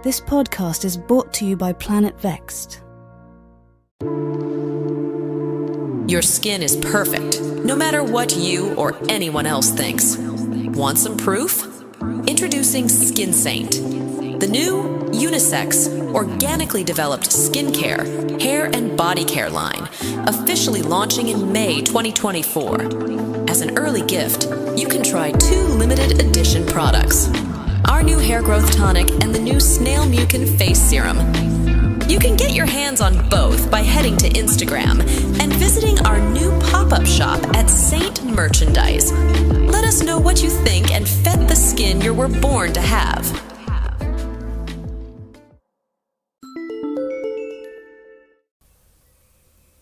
This podcast is brought to you by Planet Vexed. Your skin is perfect, no matter what you or anyone else thinks. Want some proof? Introducing Skin Saint, the new unisex, organically developed skincare, hair and body care line, officially launching in May 2024. As an early gift, you can try 2 limited edition products: our new hair growth tonic and the new snail mucin face serum. You can get your hands on both by heading to Instagram and visiting our new pop-up shop at Saint Merchandise. Let us know what you think and fet the skin you were born to have.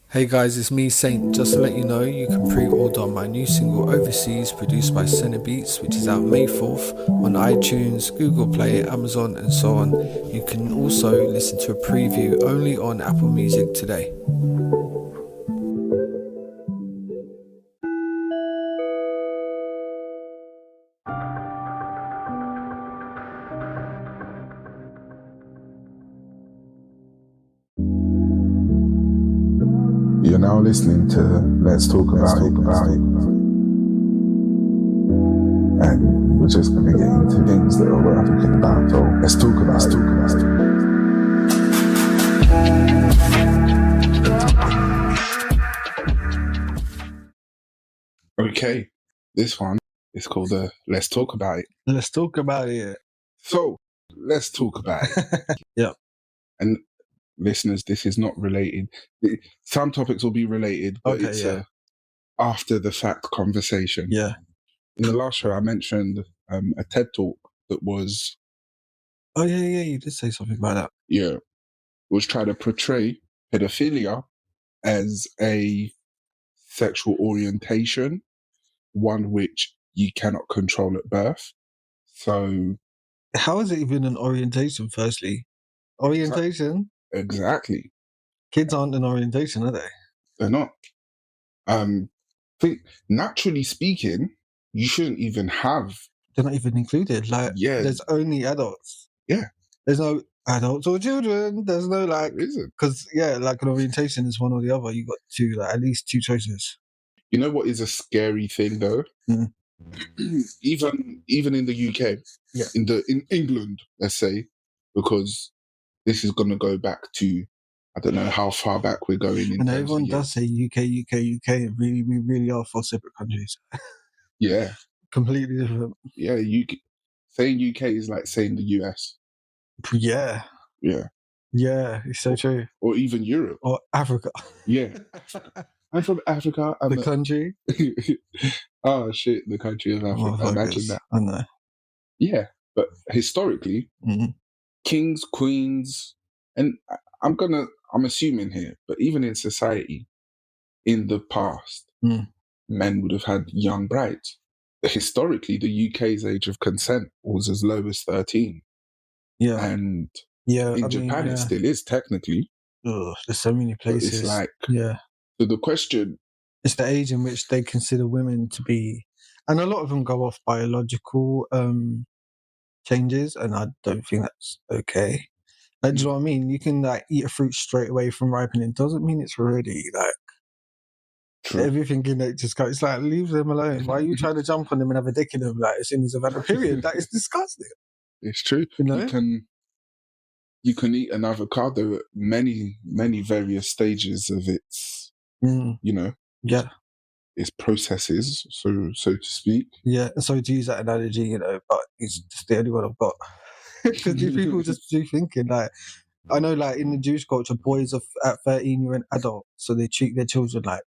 Hey guys, it's me, Saint. Just to let you know, you can pre-order my new single Overseas, produced by Beats, which is out May 4th on iTunes, Google Play, Amazon and so on. You can also listen to a preview only on Apple Music today. You're now listening to Let's Talk About It. And we're just going to get into things that are worth talking about. So let's talk about it. Okay, this one is called Let's Talk About It. Let's talk about it. So, let's talk about it. Yeah. And listeners, this is not related. Some topics will be related, but Okay, it's yeah. after the fact conversation. Yeah. In the last show, I mentioned a TED talk that was, Oh yeah, you did say something about that. was trying to portray pedophilia as a sexual orientation, one which you cannot control at birth. So, How is it even an orientation, firstly? Orientation? exactly. Kids aren't an orientation, are they? They're not. Think, naturally speaking, you shouldn't even have. They're not even included. Like, there's only adults. Yeah. There's no adults or children. There's no There isn't. because like an orientation is one or the other. You got two, at least 2 choices. You know what is a scary thing though? Mm. even in the UK, in England, let's say, because this is going to go back to, I don't know how far back we're going. And everyone does say UK. We really are 4 separate countries. Yeah. Completely different. Yeah, saying UK is like saying the US. Yeah. Yeah. Yeah, it's so true. Or even Europe. Or Africa. Yeah. I'm from Africa. The country. Oh shit, the country of Africa. Imagine that. I know. Yeah, but historically, kings, queens, and I'm assuming here, but even in society, in the past, men would have had young brides. Historically, the UK's age of consent was as low as 13. Yeah. And in Japan, it still is technically. Ugh, there's so many places. It's like, yeah. So the question, it's the age in which they consider women to be, and a lot of them go off biological changes, and I don't think that's okay. Like, do you know what I mean? You can eat a fruit straight away from ripening. Doesn't mean it's ready. Everything in it just it's like, leave them alone. Why are you trying to jump on them and have a dick in them as soon as they've had a period? That is disgusting. It's true. You know? You can eat an avocado at many, many various stages of its, its processes, so to speak. Yeah, so to use that analogy, but it's just the only one I've got. Because these people just do thinking, I know, in the Jewish culture, boys at 13, you're an adult, so they treat their children like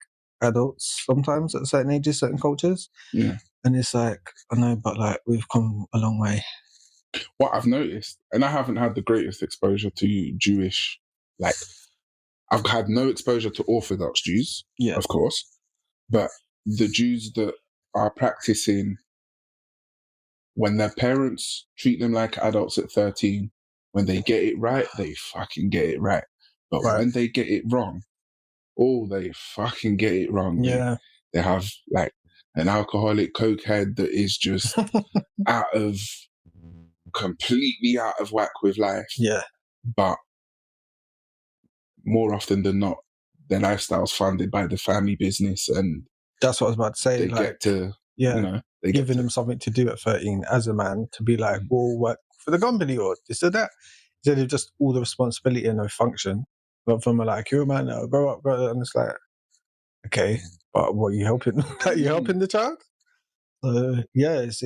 adults sometimes at certain ages, certain cultures. Yeah. And it's I know, but we've come a long way. What I've noticed, and I haven't had the greatest exposure to Jewish, I've had no exposure to Orthodox Jews, of course, but the Jews that are practicing, when their parents treat them like adults at 13, when they get it right, they fucking get it right. But when they get it wrong, they fucking get it wrong. Yeah. They have an alcoholic cokehead that is just out of completely out of whack with life. Yeah. But more often than not, their lifestyle's funded by the family business, and that's what I was about to say. They like, get to, they giving them something to do at 13 as a man to be like, well, work for the company or this or that. Instead of just all the responsibility and no function. But from like, you're a man now, grow up, and it's like, okay, but what are you helping? Are you helping the child? Yeah, it's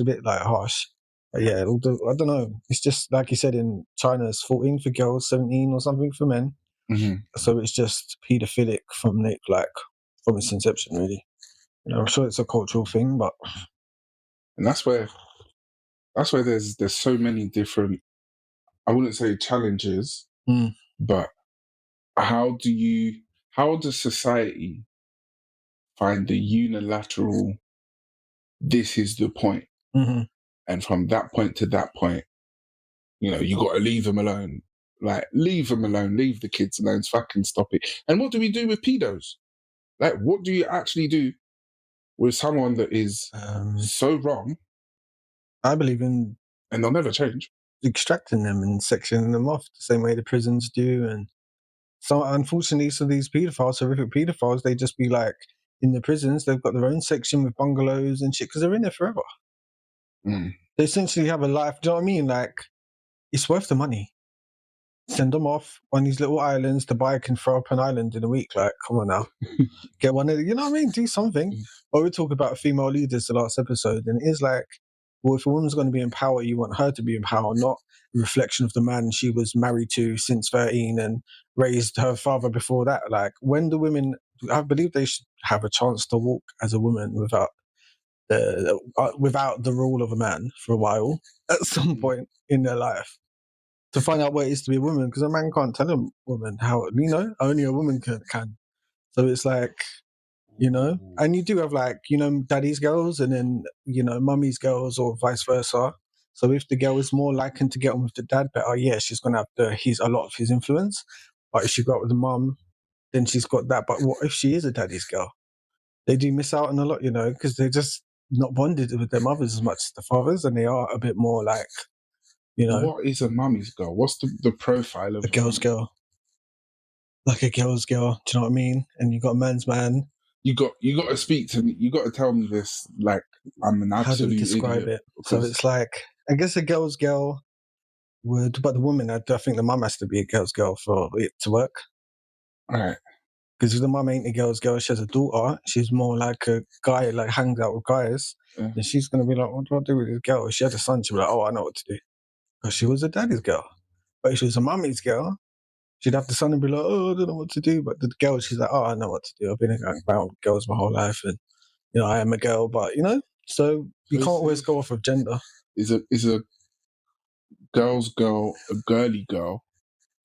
a bit like harsh. But yeah, I don't know. It's just like you said, in China, it's 14 for girls, 17 or something for men. Mm-hmm. So it's just paedophilic from its inception, really. I'm sure it's a cultural thing, but and that's where there's so many different, I wouldn't say challenges, but how does society find the unilateral, this is the point, and from that point to that point, you got to leave them alone. Like, leave them alone, leave the kids alone, fucking stop it. And what do we do with pedos? Like, what do you actually do with someone that is so wrong? I believe in, and they'll never change, extracting them and sectioning them off the same way the prisons do. And so, unfortunately, so these pedophiles, horrific pedophiles, they just be like in the prisons. They've got their own section with bungalows and shit because they're in there forever. They essentially have a life. Do you know what I mean? Like, it's worth the money. Send them off on these little islands. The buyer can throw up an island in a week. Like, come on now, get one of the, you know what I mean? Do something. Or we talk about female leaders the last episode, and it is like, well, if a woman's going to be in power, you want her to be in power, not a reflection of the man she was married to since 13 and raised her father before that. Like, when the women, I believe they should have a chance to walk as a woman without the rule of a man for a while at some point in their life, to find out what it is to be a woman, because a man can't tell a woman how, only a woman can. So it's like, and you do have like, daddy's girls and then, mummy's girls or vice versa. So if the girl is more likely to get on with the dad better, yeah, she's going to have a lot of his influence. But if she got with the mum, then she's got that. But what if she is a daddy's girl? They do miss out on a lot, because they're just not bonded with their mothers as much as the fathers, and they are a bit more like, What is a mummy's girl? What's the profile of a girl's girl? Like a girl's girl, do you know what I mean? And you got a man's man. You got to speak to me. You got to tell me this like I'm an absolute How do we describe idiot, it? So it's like, I guess a girl's girl would, but the woman, I think the mum has to be a girl's girl for it to work. All right. Because if the mum ain't a girl's girl, she has a daughter, she's more like a guy, like hangs out with guys, and she's going to be like, what do I do with this girl? If she had a son, she'd be like, oh, I know what to do. Because she was a daddy's girl. But if she was a mummy's girl, she'd have the son and be like, oh, I don't know what to do. But the girl, she's like, oh, I know what to do. I've been around girls my whole life, and I am a girl. But so you can't always go off of gender. Is a girl's girl a girly girl?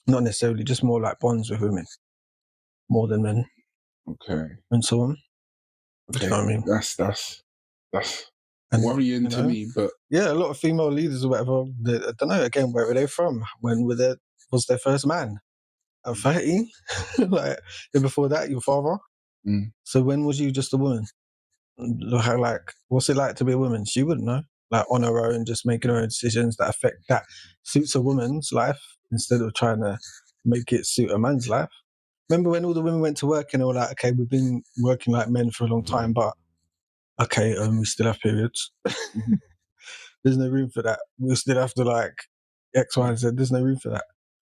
Not necessarily, just more like bonds with women, more than men. Okay. And so on. Okay. You know what I mean? That's worrying to me, but yeah, a lot of female leaders or whatever. I don't know. Again, where were they from? When was their first man? At 13? Like, before that, your father? So when was you just a woman? What's it like to be a woman? She wouldn't know. Like, on her own, just making her own decisions that suits a woman's life instead of trying to make it suit a man's life. Remember when all the women went to work and they were like, okay, we've been working like men for a long time, but okay, we still have periods. There's no room for that. We still have to like X, Y, and Z. There's no room for that.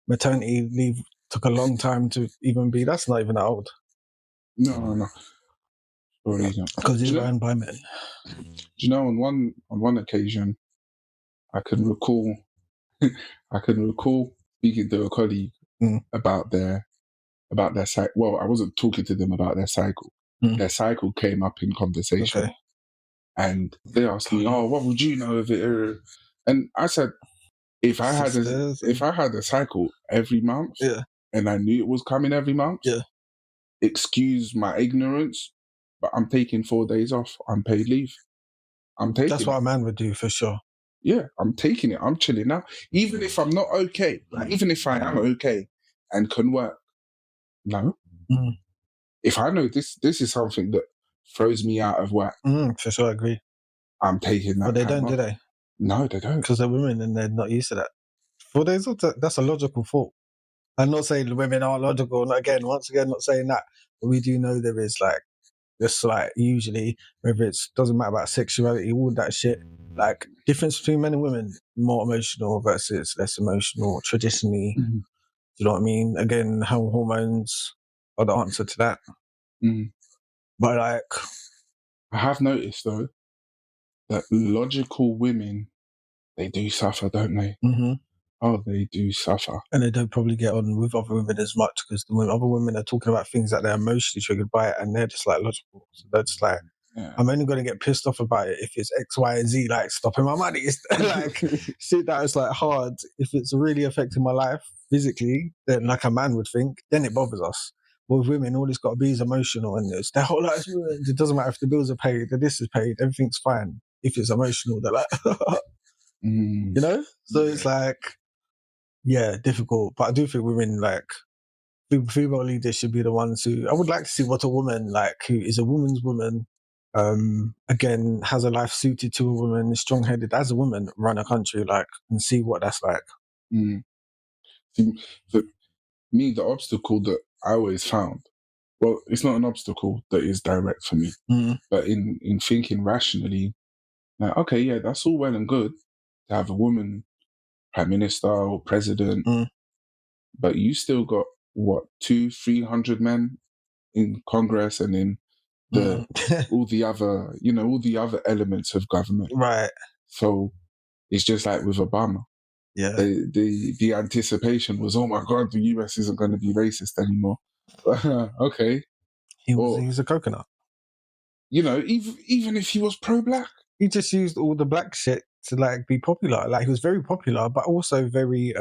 Maternity leave took a long time to even be. That's not even that old. No. Because it's run by men. Do you know, on one occasion, I can recall speaking to a colleague about their cycle. Well, I wasn't talking to them about their cycle. Their cycle came up in conversation. Okay. And they asked me, "Oh, what would you know of it?" And I said, if I had a cycle every month, and I knew it was coming every month, excuse my ignorance, but I'm taking 4 days off unpaid leave. I'm taking. That's what a man would do for sure. Yeah, I'm taking it. I'm chilling now, even if I'm not okay. Like, even if I am okay and can work, no. If I know this is something that throws me out of whack, for sure, I agree. I'm taking that. But they don't, do they? No, they don't. Because they're women and they're not used to that. Well, that's a logical thought. I'm not saying women aren't logical. Once again, not saying that. But we do know there is like, just like usually, whether it's doesn't matter about sexuality, all that shit. Like difference between men and women, more emotional versus less emotional. Traditionally, Mm-hmm. you know what I mean? Again, how hormones are the answer to that. Mm. But like, I have noticed though that logical women, they do suffer, don't they? mm-hmm. Oh, they do suffer. And they don't probably get on with other women as much because other women are talking about things that they're emotionally triggered by it, and they're just like logical. So they're just like, Yeah. I'm only going to get pissed off about it if it's X, Y, and Z, like stopping my money. It's like shit that is like hard. If it's really affecting my life physically, then like a man would think, then it bothers us. But with women, all it's got to be is emotional, and it's their whole life. It doesn't matter if the bills are paid, the this is paid, everything's fine. If it's emotional, they're like, you know. So it's like, yeah, difficult. But I do think women, like, female leaders should be the ones who, I would like to see what a woman, like, who is a woman's woman, again, has a life suited to a woman, is strong-headed as a woman, run a country, like, and see what that's like. See, for me, the obstacle that I always found, well, it's not an obstacle that is direct for me, but in thinking rationally, like, okay, yeah, that's all well and good to have a woman prime minister or president, but you still got what 200-300 men in Congress and in all the other elements of government, right? So it's just like with Obama. Yeah, the anticipation was, oh my god, the US isn't going to be racist anymore. Okay, he's a coconut. You know, even if he was pro-black, he just used all the black shit to like be popular. Like he was very popular, but also very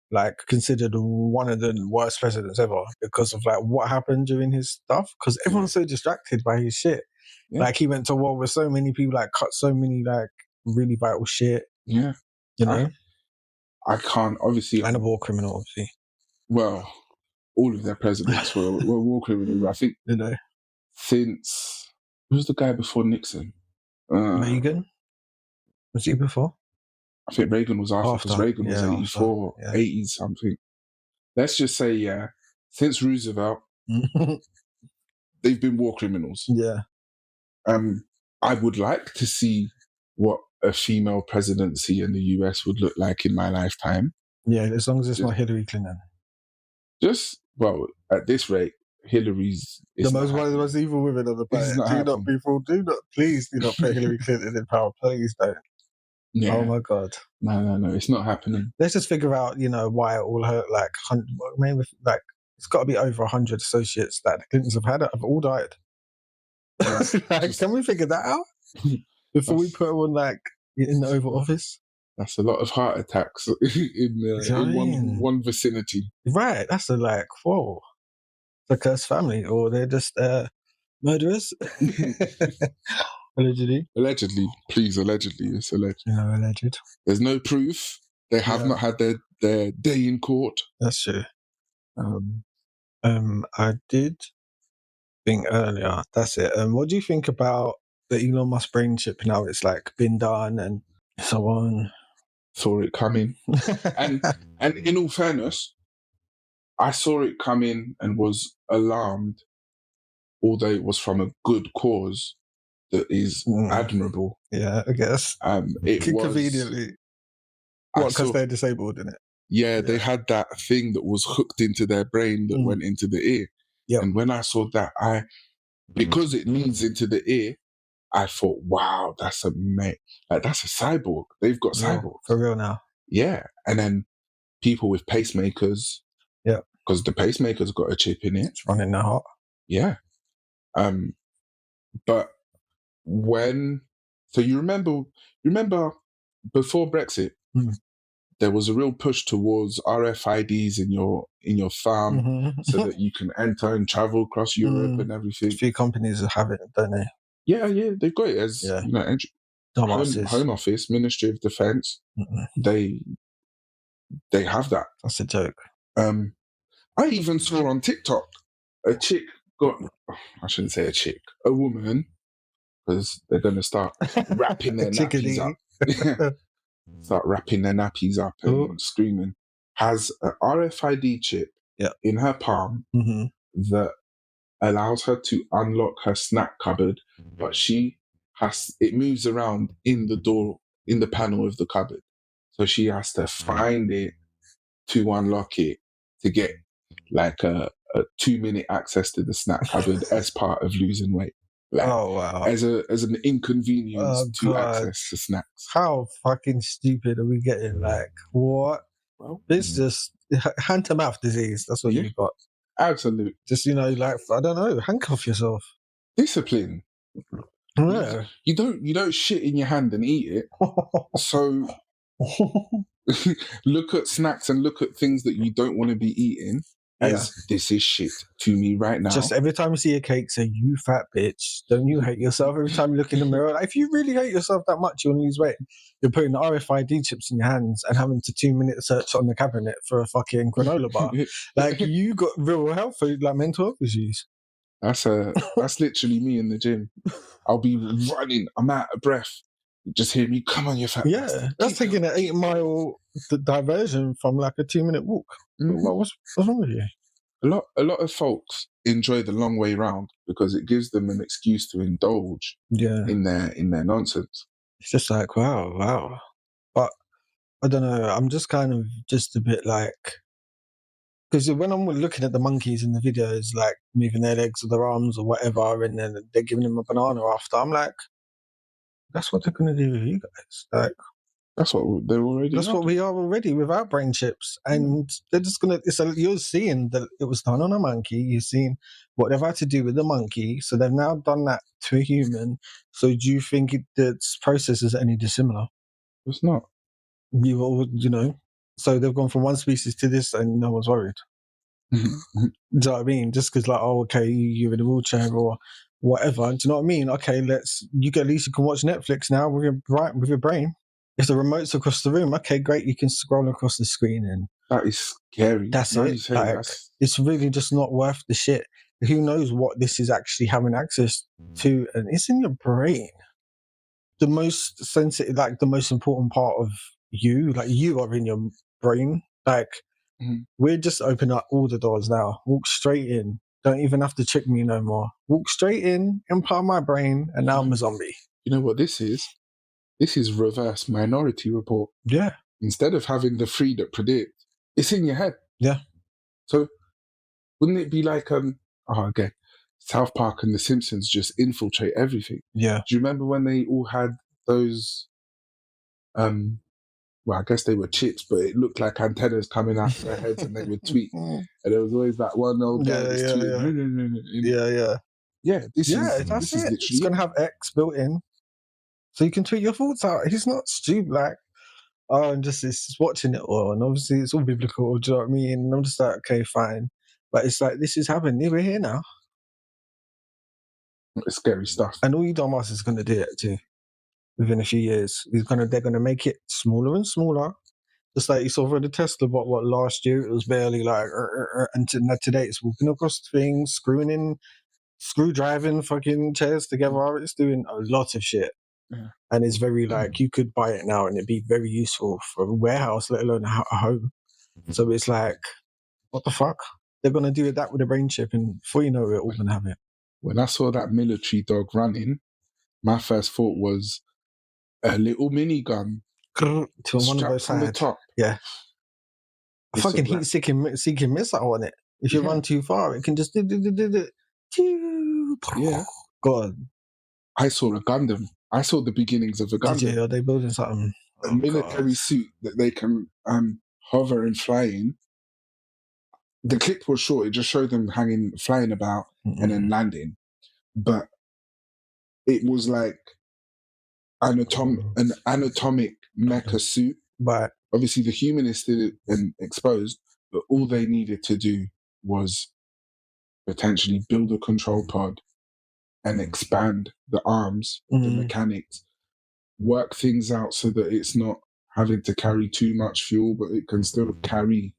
like considered one of the worst presidents ever because of like what happened during his stuff. Because everyone's so distracted by his shit. Yeah. Like he went to war with so many people, like cut so many like really vital shit. Yeah, you know. I can't obviously. And a war criminal, obviously. Well, all of their presidents were war criminals. I think since who was the guy before Nixon? Reagan. Was he before? I think Reagan was after because Reagan was 84, 80 something. Let's just say, since Roosevelt, they've been war criminals. Yeah. I would like to see what a female presidency in the US would look like in my lifetime. Yeah, as long as it's not Hillary Clinton. At this rate, Hillary's the most evil women on the planet. Please do not put Hillary Clinton in power. Please don't. Yeah. Oh my god. No, it's not happening. Let's just figure out, why all her maybe like it's got to be over 100 associates that the Clintons have had have all died. Can we figure that out before we put them on in the Oval Office? That's a lot of heart attacks in one vicinity. Right. That's whoa. It's a cursed family, or they're just murderers. Allegedly. Please, allegedly. It's alleged. Alleged. There's no proof. They have not had their day in court. That's true. I did think earlier. That's it. What do you think about the Elon Musk brain chip now? It's been done and so on. Saw it coming. and in all fairness, I saw it coming and was alarmed, although it was from a good cause that is admirable. Yeah, I guess. It was conveniently. What, because they're disabled, isn't it? Yeah, they had that thing that was hooked into their brain that went into the ear. Yep. And when I saw that, because it leads into the ear, I thought, wow, that's that's a cyborg. They've got cyborgs. For real now. Yeah. And then people with pacemakers. Yeah. Because the pacemaker's got a chip in it. It's running their heart. Yeah. But so you remember before Brexit, there was a real push towards RFIDs in your thumb so that you can enter and travel across Europe and everything. A few companies have it, don't they? Yeah, they've got it as Home Office, Ministry of Defence. They have that. That's a joke. I even saw on TikTok a chick I shouldn't say a chick, a woman, because they're going to start wrapping their nappies up. start wrapping their nappies up and screaming, has an RFID chip in her palm that allows her to unlock her snack cupboard, but it moves around in the door, in the panel of the cupboard. So she has to find it to unlock it to get like a 2-minute access to the snack cupboard as part of losing weight. Like, as an inconvenience to access the snacks. How fucking stupid are we getting? Like, what? Well, it's just hand-to-mouth disease. That's what you've got. Absolutely. Just, like, I don't know, handcuff yourself. Discipline. Yeah. You don't shit in your hand and eat it. So look at snacks and look at things that you don't want to be eating as this is shit to me right now. Just every time you see a cake, say, you fat bitch. Don't you hate yourself? Every time you look in the mirror, like, if you really hate yourself that much, you want to lose weight. You're putting the RFID chips in your hands and having to 2-minute search on the cabinet for a fucking granola bar. Like, you got real health, like mental health issues. That's literally me in the gym. I'll be running. I'm out of breath. Just hear me, come on, you fat bastard. That's taking an 8-mile diversion from like a 2-minute walk. What's wrong with you? A lot of folks enjoy the long way round because it gives them an excuse to indulge in their nonsense. It's just like, wow. But I don't know. I'm just kind of just a bit like, because when I'm looking at the monkeys in the videos, like moving their legs or their arms or whatever, and then they're giving them a banana after, I'm like, that's what they're going to do with you guys. Like, that's what they're already. That's what we are already without Brainchips, and they're just gonna. You're seeing that it was done on a monkey. You're seeing what they've had to do with the monkey, so they've now done that to a human. So do you think the process is any dissimilar? It's not. So they've gone from one species to this, and no one's worried. Do you know what I mean? Just because, like, you're in a wheelchair or whatever. Do you know what I mean? Okay, at least you can watch Netflix now with your brain. If the remote's across the room, okay, great, you can scroll across the screen, and that is scary. That's it. Like, it's really just not worth the shit. Who knows what this is actually having access to, and it's in your brain. The most sensitive, like the most important part of you, like you are in your brain. Like, we're just opening up all the doors now. Walk straight in. Don't even have to trick me no more. Walk straight in, implant my brain, and now I'm a zombie. You know what this is? This is reverse Minority Report. Yeah. Instead of having the three that predict, it's in your head. Yeah. So wouldn't it be like South Park and The Simpsons just infiltrate everything? Yeah. Do you remember when they all had those I guess they were chips, but it looked like antennas coming out of their heads and they would tweet. And there was always that one old guy that's tweeting. Yeah, this is literally it's going to have X built in. So you can tweet your thoughts out. He's not stupid, like, and it's just watching it all. And obviously it's all biblical, do you know what I mean? And I'm just like, okay, fine. But it's like, this is happening. We're here now. It's scary stuff. And all you dumbasses is going to do it too. Within a few years. They're going to make it smaller and smaller. Just like you saw for the Tesla, what last year, it was barely like, and today it's walking across things, screw driving fucking chairs together. It's doing a lot of shit. Yeah. And it's very like, you could buy it now and it'd be very useful for a warehouse, let alone a home. So it's like, what the fuck? They're going to do that with a brain chip, and before you know it, we're all going to have it. When I saw that military dog running, my first thought was a little minigun to one of those on the top. Yeah. A fucking heat-seeking missile on it. If you run too far, it can just Yeah. God. I saw a Gundam. I saw the beginnings of a Gundam. Are they building something? A military suit that they can hover and fly in. The clip was short. It just showed them flying about and then landing. But it was like an anatomic mecha suit. But obviously the human is still exposed, but all they needed to do was potentially build a control pod and expand the arms, the mechanics, work things out so that it's not having to carry too much fuel, but it can still carry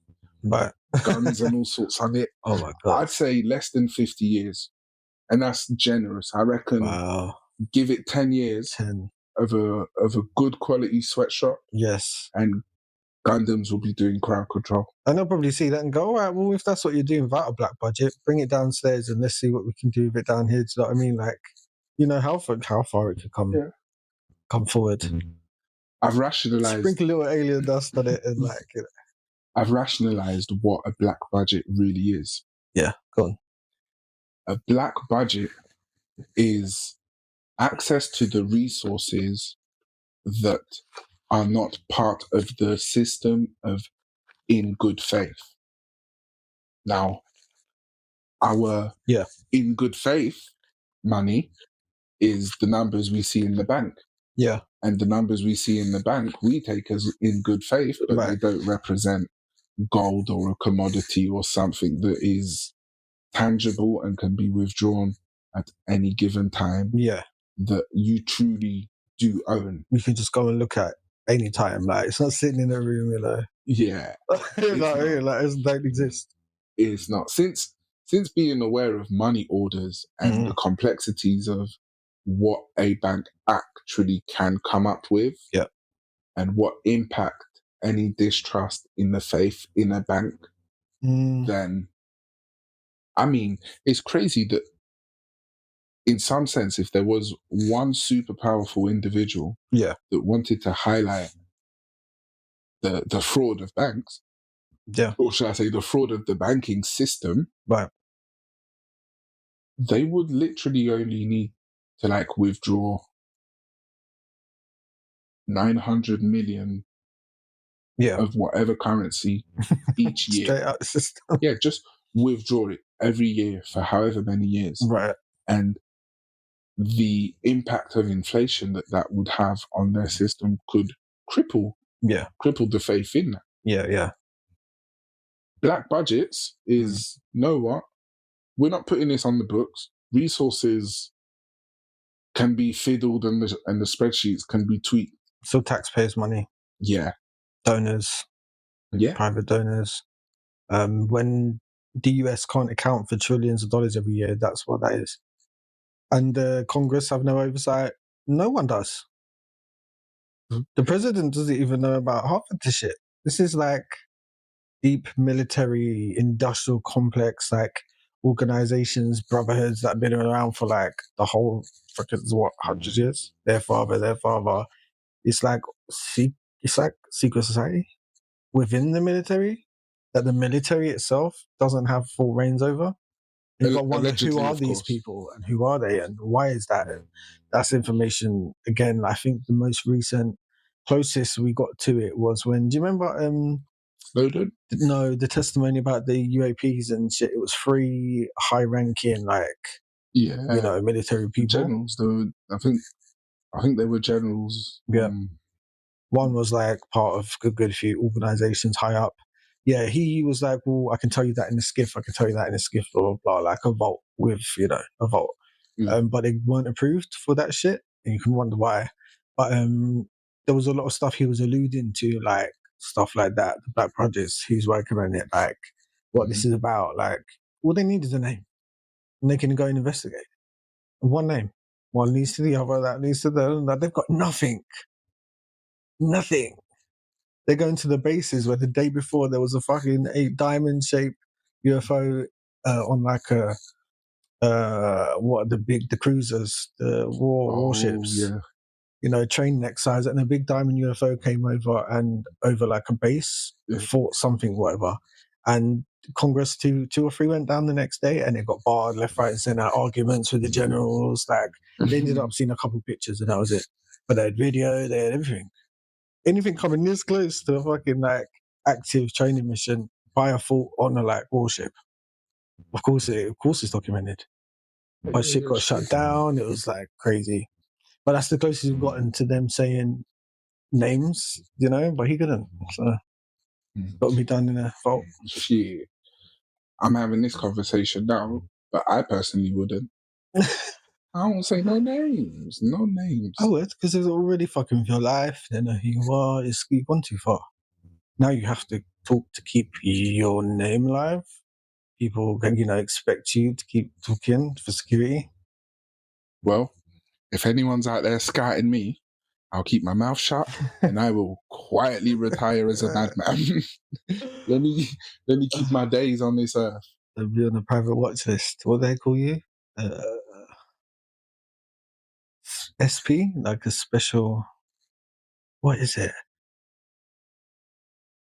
guns and all sorts of it. Oh my God. I'd say less than 50 years. And that's generous. I reckon give it 10 years of a good quality sweatshop, Yes. and Gundams will be doing crowd control. And they'll probably see that and go, all right, well, if that's what you're doing without a black budget, bring it downstairs and let's see what we can do with it down here. Do you know what I mean? Like, you know, how far it could come forward. I've rationalized. Sprinkle a little alien dust on it and like, you know. I've rationalized what a black budget really is. Yeah, go on. A black budget is access to the resources that are not part of the system of in good faith. Now, our in good faith money is the numbers we see in the bank. Yeah. And the numbers we see in the bank, we take as in good faith, but they don't represent gold or a commodity or something that is tangible and can be withdrawn at any given time. Yeah. That you truly do own. You can just go and look at any time. Like, it's not sitting in a room, you know. Yeah. It don't exist. It's not. Since being aware of money orders and the complexities of what a bank actually can come up with, and what impact any distrust in the faith in a bank, then, I mean, it's crazy that in some sense, if there was one super powerful individual that wanted to highlight the fraud of banks, or should I say the fraud of the banking system, they would literally only need to like withdraw 900 million of whatever currency each year. Straight out the system. Yeah, just withdraw it every year for however many years. Right. And the impact of inflation that would have on their system could cripple the faith in that. Yeah. Black budgets is, you know what? We're not putting this on the books. Resources can be fiddled and the spreadsheets can be tweaked. So taxpayers' money. Yeah. Donors. Yeah. Private donors. When the US can't account for trillions of dollars every year, that's what that is. And Congress have no oversight. No one does. The president doesn't even know about half of this shit. This is like deep military industrial complex, like organizations, brotherhoods that have been around for like the whole freaking 100 years. Their father. It's like secret society within the military that the military itself doesn't have full reins over. You've got to wonder, who are these people and who are they and why is that? And that's information. Again, I think the most recent, closest we got to it was when, do you remember Snowden? No, the testimony about the UAPs and shit. It was 3 high-ranking, military people. Generals. I think they were generals. Yeah. One was like part of a good few organizations high up. Yeah, he was like, well, I can tell you that in the skiff. I can tell you that in the skiff, blah, blah, blah, like a vault with, a vault. But they weren't approved for that shit. And you can wonder why. But there was a lot of stuff he was alluding to, like stuff like that, the Black Projects, he's working on it, like what this is about. Like, all they need is a name. And they can go and investigate. One name. One leads to the other, that leads to the other. They've got nothing. Nothing. They go into the bases where the day before there was a fucking diamond-shaped UFO on like the cruisers, the warships, train neck size, and a big diamond UFO came over like a base, fought something, whatever, and Congress two or three went down the next day, and it got barred left, right, and center. Arguments with the generals, like they ended up seeing a couple pictures, and that was it. But they had video, they had everything. Anything coming this close to a fucking like active training mission by a fault on a like warship, of course it's documented. But shit got shut down. It was like crazy. But that's the closest we've gotten to them saying names, but he couldn't. So got to be done in a vault. Shit. I'm having this conversation now, but I personally wouldn't. I won't say no names. No names. I would, because it's already fucking with your life. They know who you are. You've gone too far. Now you have to talk to keep your name alive. People can, expect you to keep talking for security. Well, if anyone's out there scouting me, I'll keep my mouth shut and I will quietly retire as a madman. let me keep my days on this earth. They'll be on a private watch list. What do they call you? SP? Like a special... What is it?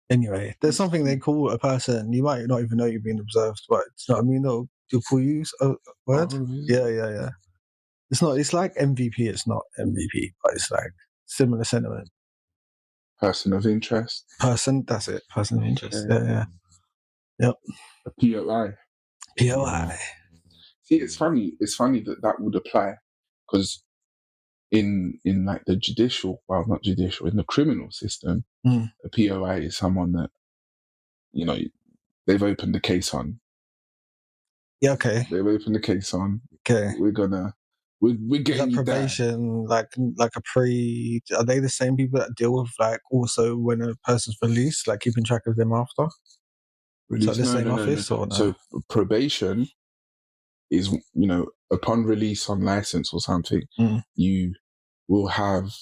Anyway, there's something they call a person. You might not even know you're being observed, but it's not. I mean, they'll call you a word. Oh, really? Yeah. It's not. It's like MVP. It's not MVP, but it's like similar sentiment. Person of interest. Person. That's it. Person of interest. Yeah. Yep. A POI. POI. See, it's funny. It's funny that would apply because in like the judicial, well, not judicial, in the criminal system, a POI is someone that, you know, they've opened the case on. Yeah. Okay. They've opened the case on. Okay. We're getting you probation, like a pre. Are they the same people that deal with like also when a person's released, like keeping track of them after? Release? So the same office or no? So probation is, you know, upon release on license or something, you will have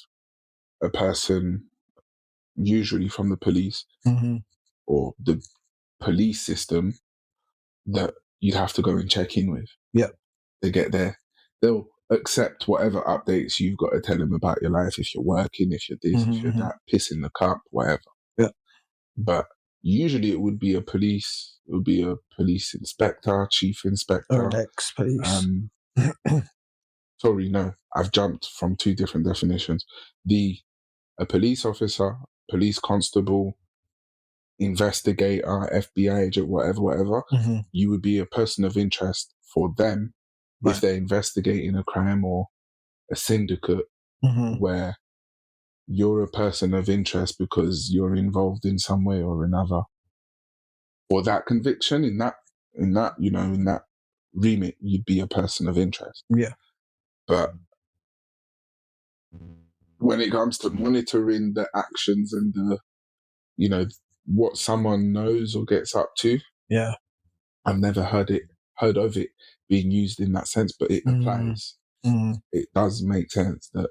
a person, usually from the police or the police system, that you'd have to go and check in with. Yep. They get there. They'll accept whatever updates you've got to tell them about your life. If you're working, if you're this, if you're that, pissing the cup, whatever. Yeah. But usually it would be a police inspector, chief inspector. Or an ex-police. Sorry, no. I've jumped from two different definitions. A police officer, police constable, investigator, FBI agent, whatever, you would be a person of interest for them if they're investigating a crime or a syndicate where you're a person of interest because you're involved in some way or another. For that conviction, in that remit, you'd be a person of interest. Yeah. But when it comes to monitoring the actions and what someone knows or gets up to, I've never heard of it being used in that sense, but it applies. It does make sense that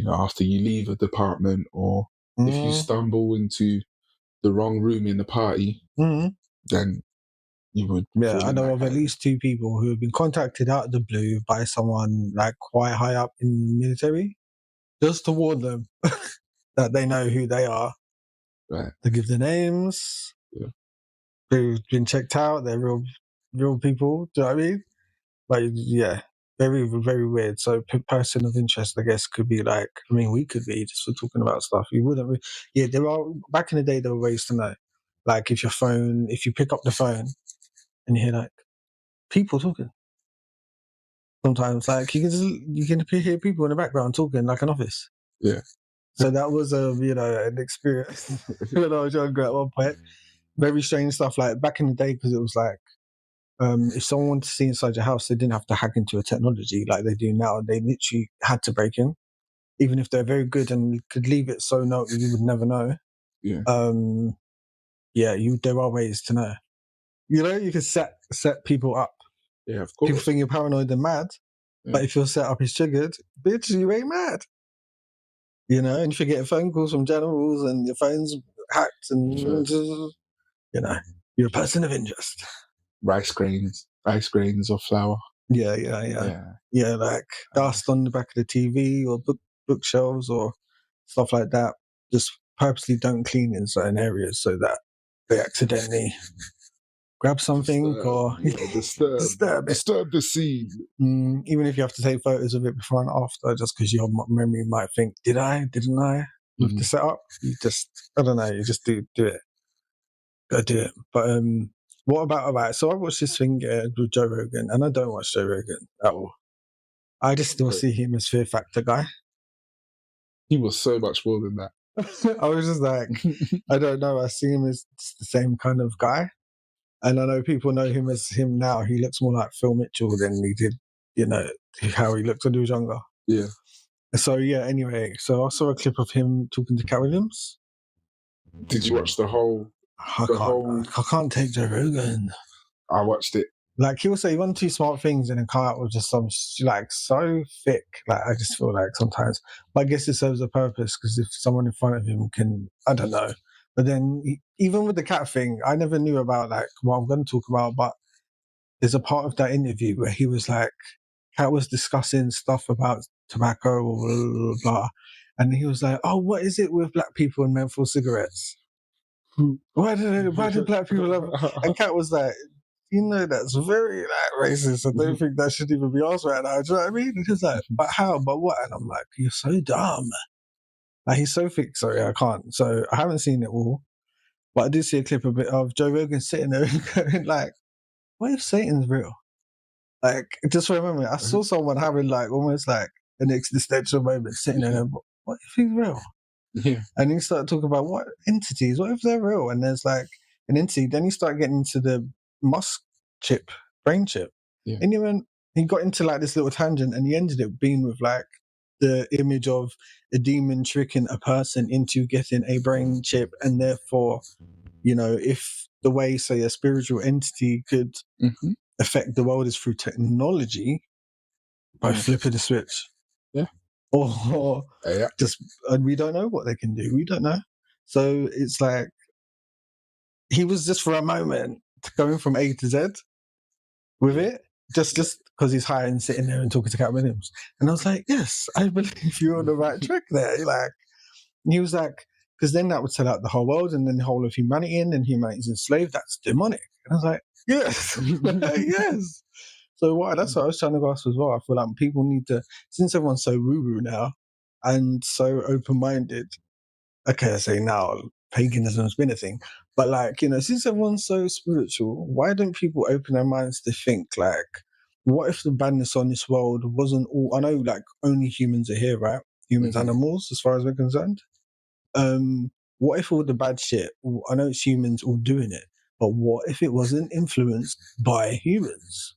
after you leave a department or if you stumble into the wrong room in the party, then you would. Yeah, I know of at least two people who have been contacted out of the blue by someone like quite high up in the military, just to warn them that they know who they are. Right. They give their names. Yeah. They've been checked out. They're real people. Do you know what I mean? Like, yeah, very, very weird. So, person of interest, I guess, could be like, I mean, we could be just for talking about stuff. You wouldn't. Yeah, there are. Back in the day, there were ways to know. Like, if you pick up the phone and you hear like people talking. Sometimes, like you can hear people in the background talking, like an office. Yeah. So that was an experience when I was younger at one point. Very strange stuff. Like back in the day, because it was like if someone wanted to see inside your house, they didn't have to hack into a technology like they do now. They literally had to break in, even if they're very good and could leave it so you would never know. Yeah. There are ways to know. You can set people up. Yeah, of course. People think you're paranoid and mad, but if your setup is triggered, bitch, you ain't mad. And if you're getting phone calls from generals and your phone's hacked and, you're a person of interest. Rice grains or flour. Yeah, like dust on the back of the TV or bookshelves or stuff like that. Just purposely don't clean in certain areas so that they accidentally grab something or disturb the scene. Even if you have to take photos of it before and after, just because your memory might think, didn't I? With the setup, you just, I don't know, you just do it. Gotta do it. But what about? So I watched this thing with Joe Rogan, and I don't watch Joe Rogan at all. I just still see him as Fear Factor guy. He was so much more than that. I was just like, I don't know. I see him as the same kind of guy. And I know people know him as him now. He looks more like Phil Mitchell than he did, how he looked when he was younger. Yeah. So, anyway. So I saw a clip of him talking to Cat Williams. Did you watch the whole... I can't take Joe Rogan. I watched it. Like he'll say one, two smart things and then come out with just some like so thick. Like I just feel like sometimes, but I guess it serves a purpose because if someone in front of him can, I don't know. But then even with the cat thing, I never knew about like what I'm going to talk about. But there's a part of that interview where he was like, Cat was discussing stuff about tobacco or blah, blah, blah, blah. And he was like, oh, what is it with black people and menthol cigarettes? Why do black people love? And Cat was like, that's very like racist. I don't think that should even be asked right now. Do you know what I mean? And he's like, but how? But what? And I'm like, you're so dumb. Like he's so thick. Sorry, I can't. So I haven't seen it all, but I did see a clip of Joe Rogan sitting there going like, what if Satan's real? Like, just for a moment, I saw someone having like almost like an existential moment sitting there. Going, what if he's real? Yeah. And he started talking about what entities, what if they're real? And there's like an entity. Then he started getting into the Musk chip, brain chip. Yeah. And he got into like this little tangent and he ended up being with like the image of a demon tricking a person into getting a brain chip. And therefore, if the way, say, a spiritual entity could affect the world is through technology by flipping the switch. Yeah. Or and we don't know what they can do. We don't know. So it's like he was just for a moment going from A to Z with it, just because he's high and sitting there and talking to Cat Williams. And I was like, yes, I believe you're on the right track there. Like, and he was like, because then that would sell out the whole world and then the whole of humanity, and then humanity's enslaved. That's demonic. And I was like, yes, yes. So that's what I was trying to grasp as well. I feel like people need to, since everyone's so woo-woo now and so open-minded, okay, I say now paganism's been a thing, but like, since everyone's so spiritual, why don't people open their minds to think like, what if the badness on this world wasn't all, I know like only humans are here, right? Humans, animals, as far as we're concerned. What if all the bad shit, I know it's humans all doing it, but what if it wasn't influenced by humans?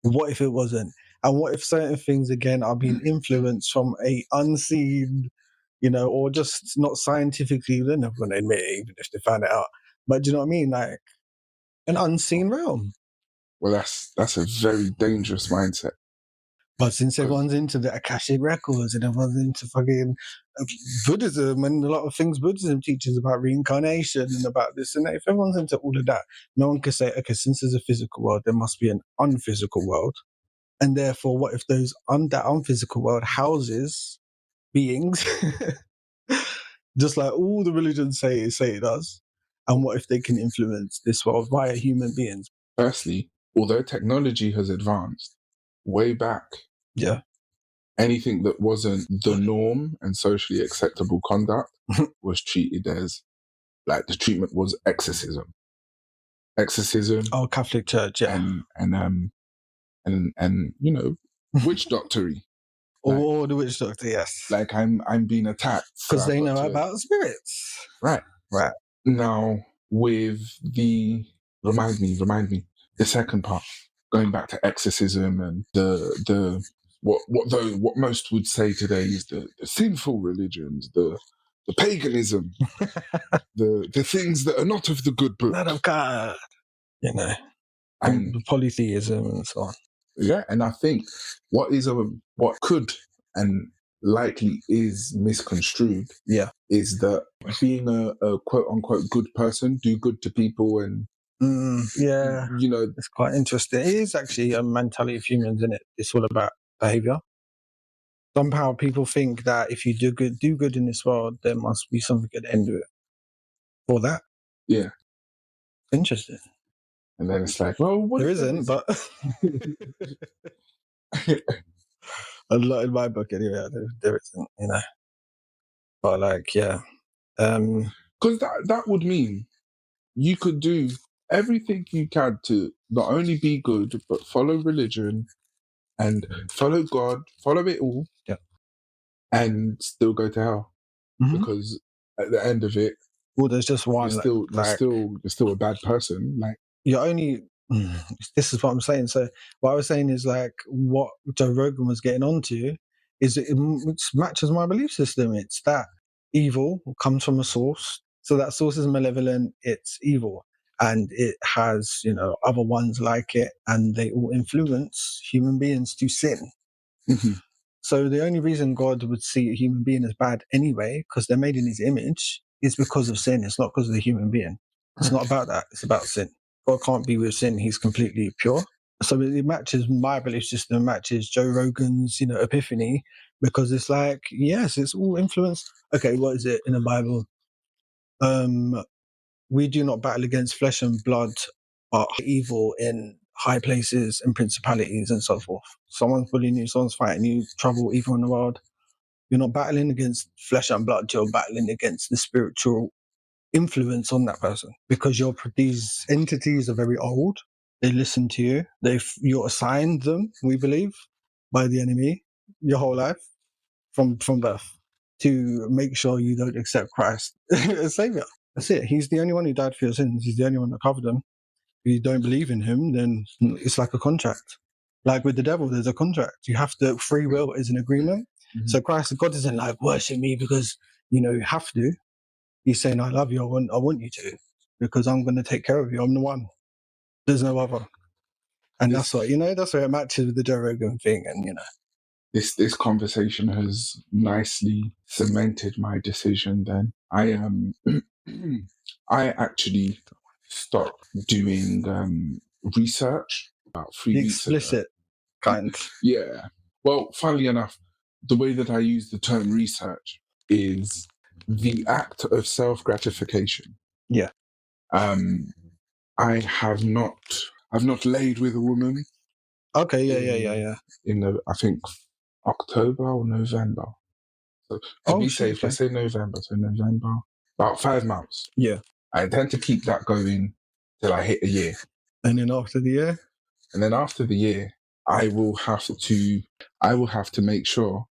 What if it wasn't? And what if certain things, again, are being influenced from a unseen, or just not scientifically, they're never going to admit it, even if they found it out. But do you know what I mean? Like, an unseen realm. Well, that's a very dangerous mindset. But since everyone's into the Akashic records and everyone's into fucking Buddhism and a lot of things Buddhism teaches about reincarnation and about this and that, if everyone's into all of that, no one can say, okay, since there's a physical world, there must be an unphysical world. And therefore, what if that unphysical world houses beings, just like all the religions say it does? And what if they can influence this world via human beings? Firstly, although technology has advanced way back, anything that wasn't the norm and socially acceptable conduct was treated as, like, the treatment was exorcism. Oh, Catholic Church, yeah. And witch doctory. Or the witch doctor, yes. Like I'm being attacked. Because they know about spirits. Right. Now with remind me, the second part, going back to exorcism and the what most would say today is the sinful religions, the paganism, the things that are not of the good book. Not of God. And the polytheism and so on. Yeah, and I think what could and likely is misconstrued is that being a quote unquote good person, do good to people, and it's quite interesting. It is actually a mentality of humans, isn't it? It's all about behavior. Somehow people think that if you do good in this world, there must be something at the end of it for that. Yeah. Interesting. And then it's like, well, what there isn't, but a lot in my book anyway. There isn't, But like, yeah, because that would mean you could do everything you can to not only be good, but follow religion and follow God, follow it all, and still go to hell because at the end of it, well, there's just one. You're still a bad person. Like, you're only. This is what I'm saying. So what I was saying is like what Joe Rogan was getting onto is it matches my belief system. It's that evil comes from a source. So that source is malevolent. It's evil. and it has, other ones like it, and they all influence human beings to sin. Mm-hmm. So the only reason God would see a human being as bad anyway, because they're made in his image, is because of sin. It's not because of the human being. It's not about that. It's about sin. God can't be with sin. He's completely pure. So it matches my belief system, matches Joe Rogan's, epiphany, because it's like, yes, it's all influenced. Okay, what is it in the Bible? We do not battle against flesh and blood, but evil in high places and principalities and so forth. Someone's bullying you, someone's fighting you, trouble, evil in the world. You're not battling against flesh and blood, you're battling against the spiritual influence on that person, because these entities are very old. They listen to you. You're assigned them, we believe, by the enemy your whole life from birth to make sure you don't accept Christ as Savior. That's it. He's the only one who died for your sins. He's the only one that covered them. If you don't believe in him, then it's like a contract. Like with the devil, there's a contract. You have to, free will is an agreement. Mm-hmm. So God isn't like, worship me because, you have to. He's saying, I love you. I want you to, because I'm going to take care of you. I'm the one. There's no other. And that's why it matches with the Joe Rogan thing. And, This conversation has nicely cemented my decision then. I actually stopped doing research about 3 weeks ago. Explicit kind. Yeah. Well, funnily enough, the way that I use the term research is the act of self-gratification. Yeah. I've not laid with a woman. Okay, yeah. In I think October or November. So to be safe, let's say November. So November, about 5 months. Yeah. I intend to keep that going till I hit a year. And then after the year? And then after the year, I will have to make sure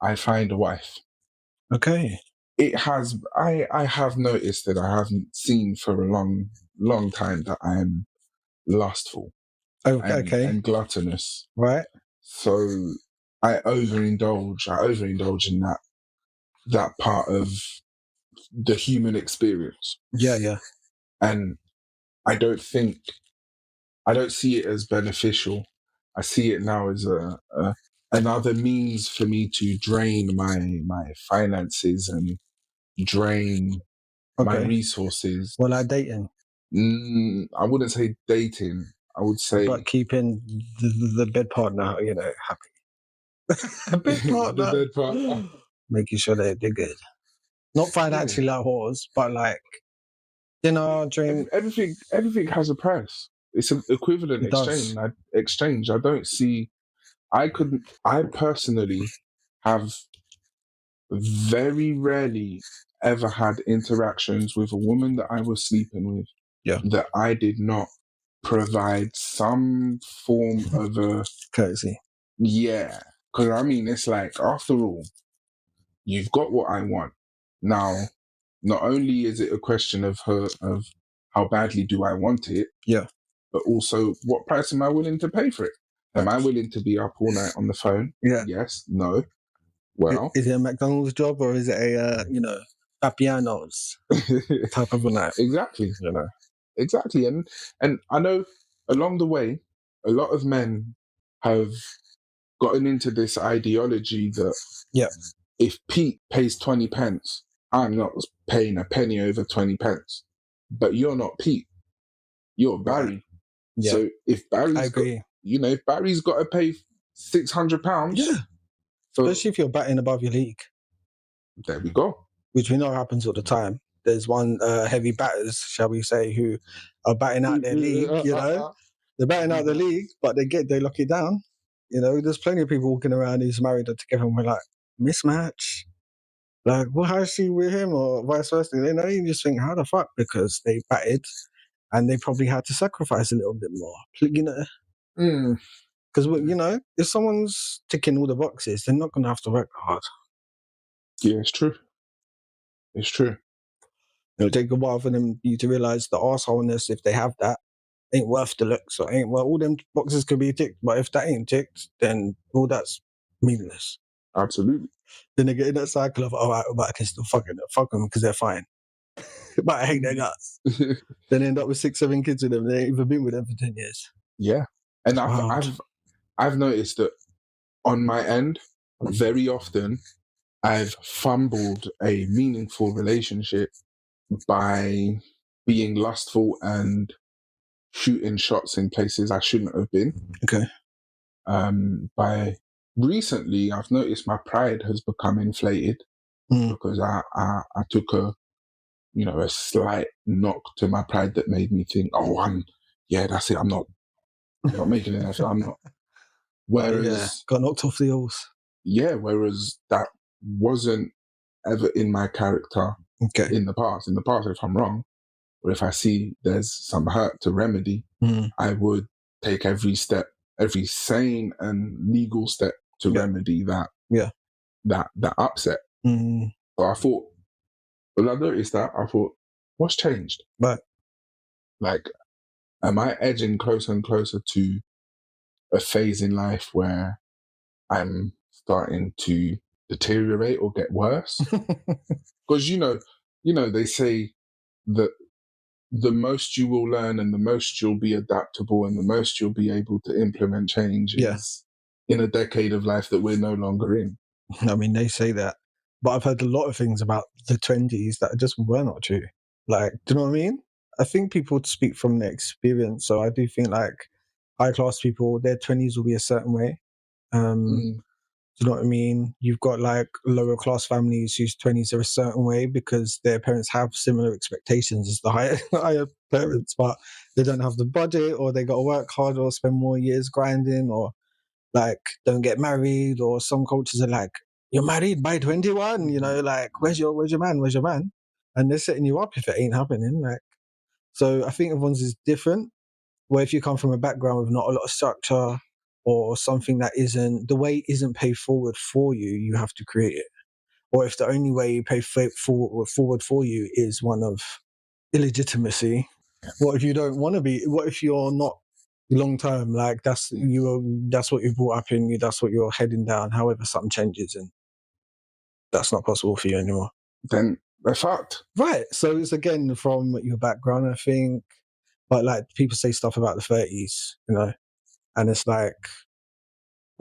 I find a wife. Okay. I have noticed that I haven't seen for a long time that I am lustful. Okay. And gluttonous. Right. So I overindulge in that part of the human experience. Yeah. And I don't see it as beneficial. I see it now as another means for me to drain my finances and drain my resources. Well, like dating? I wouldn't say dating. I would say... But keeping the bed partner, happy. A bed partner. The bed partner. Making sure they're good. Not financially like whores, but like dinner, drink. Everything has a price. It's an equivalent exchange. I don't see... I personally have very rarely ever had interactions with a woman that I was sleeping with that I did not provide some form of a courtesy. Yeah. Because it's like, after all, you've got what I want. Now, not only is it a question of how badly do I want it, but also what price am I willing to pay for it? Am I willing to be up all night on the phone? Yeah. Yes. No. Well, is it a McDonald's job or is it a Papiano's type of a night? Exactly. Exactly. And I know along the way, a lot of men have gotten into this ideology that if Pete pays 20 pence, I'm not paying a penny over 20 pence. But you're not Pete. You're Barry. Yeah. So if if Barry's got to pay £600, especially if you're batting above your league. There we go. Which we know happens all the time. There's one heavy batters, shall we say, who are batting out their league. They're batting out the league, but they lock it down. There's plenty of people walking around who's married together and we're like, mismatch. Like, well, how is she with him or vice versa? You just think, how the fuck? Because they batted and they probably had to sacrifice a little bit more. Because, if someone's ticking all the boxes, they're not going to have to work hard. Yeah, it's true. It's true. It'll take a while for you to realise the arseholeness, if they have that, ain't worth the looks. So all them boxes could be ticked, but if that ain't ticked, then all that's meaningless. Absolutely. Then they get in that cycle of, all right, but I can still fuck them because they're fine. But I hate their guts. Then end up with 6-7 kids with them. They ain't even been with them for 10 years. Yeah. And Wild. I've noticed that on my end, very often I've fumbled a meaningful relationship by being lustful and shooting shots in places I shouldn't have been. Okay. By recently, I've noticed my pride has become inflated because I took a slight knock to my pride that made me think, that's it. I'm not making it. I'm not. Whereas, got knocked off the horse. Yeah, whereas that wasn't ever in my character in the past. In the past, if I'm wrong, or if I see there's some hurt to remedy, I would take every sane and legal step to remedy that upset. So I thought, when I noticed that, I thought, what's changed? Right. Like, am I edging closer and closer to a phase in life where I'm starting to deteriorate or get worse? Because they say that the most you will learn and the most you'll be adaptable and the most you'll be able to implement change is in a decade of life that we're no longer in. I mean, they say that, but I've heard a lot of things about the 20s that just were not true. Like, do you know what I mean? I think people speak from their experience. So I do think like high class people, their 20s will be a certain way. Do you know what I mean? You've got like lower class families whose 20s are a certain way because their parents have similar expectations as the higher parents, but they don't have the budget, or they got to work hard or spend more years grinding, or like don't get married, or some cultures are like, you're married by 21, like where's your man? And they're setting you up if it ain't happening. Like, so I think everyone's is different. Where if you come from a background with not a lot of structure, or something that the way isn't paid forward for you, you have to create it. Or if the only way you pay forward for you is one of illegitimacy, what if you don't want to be? What if you're not long term? Like that's what you brought up in you. That's what you're heading down. However, something changes and that's not possible for you anymore. Then they're fucked. Right. So it's again from your background, I think. But like people say stuff about the 30s, and it's like,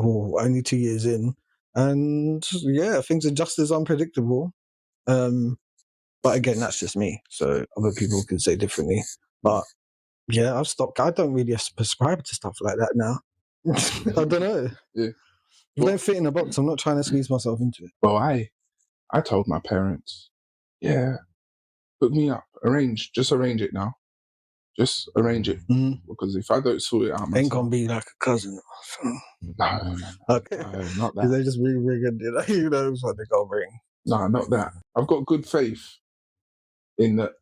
only 2 years in, and things are just as unpredictable. But again, that's just me. So other people can say differently. But yeah, I've stopped. I don't really prescribe to stuff like that now. I don't know. Yeah. If they don't fit in a box, I'm not trying to squeeze myself into it. Well, I told my parents, hook me up, just arrange it now. Just arrange it. Because if I don't sort it out myself... Ain't gonna be like a cousin. No. Okay. No, not that. They just ring it. Who knows what they're gonna bring. No, not that. I've got good faith in that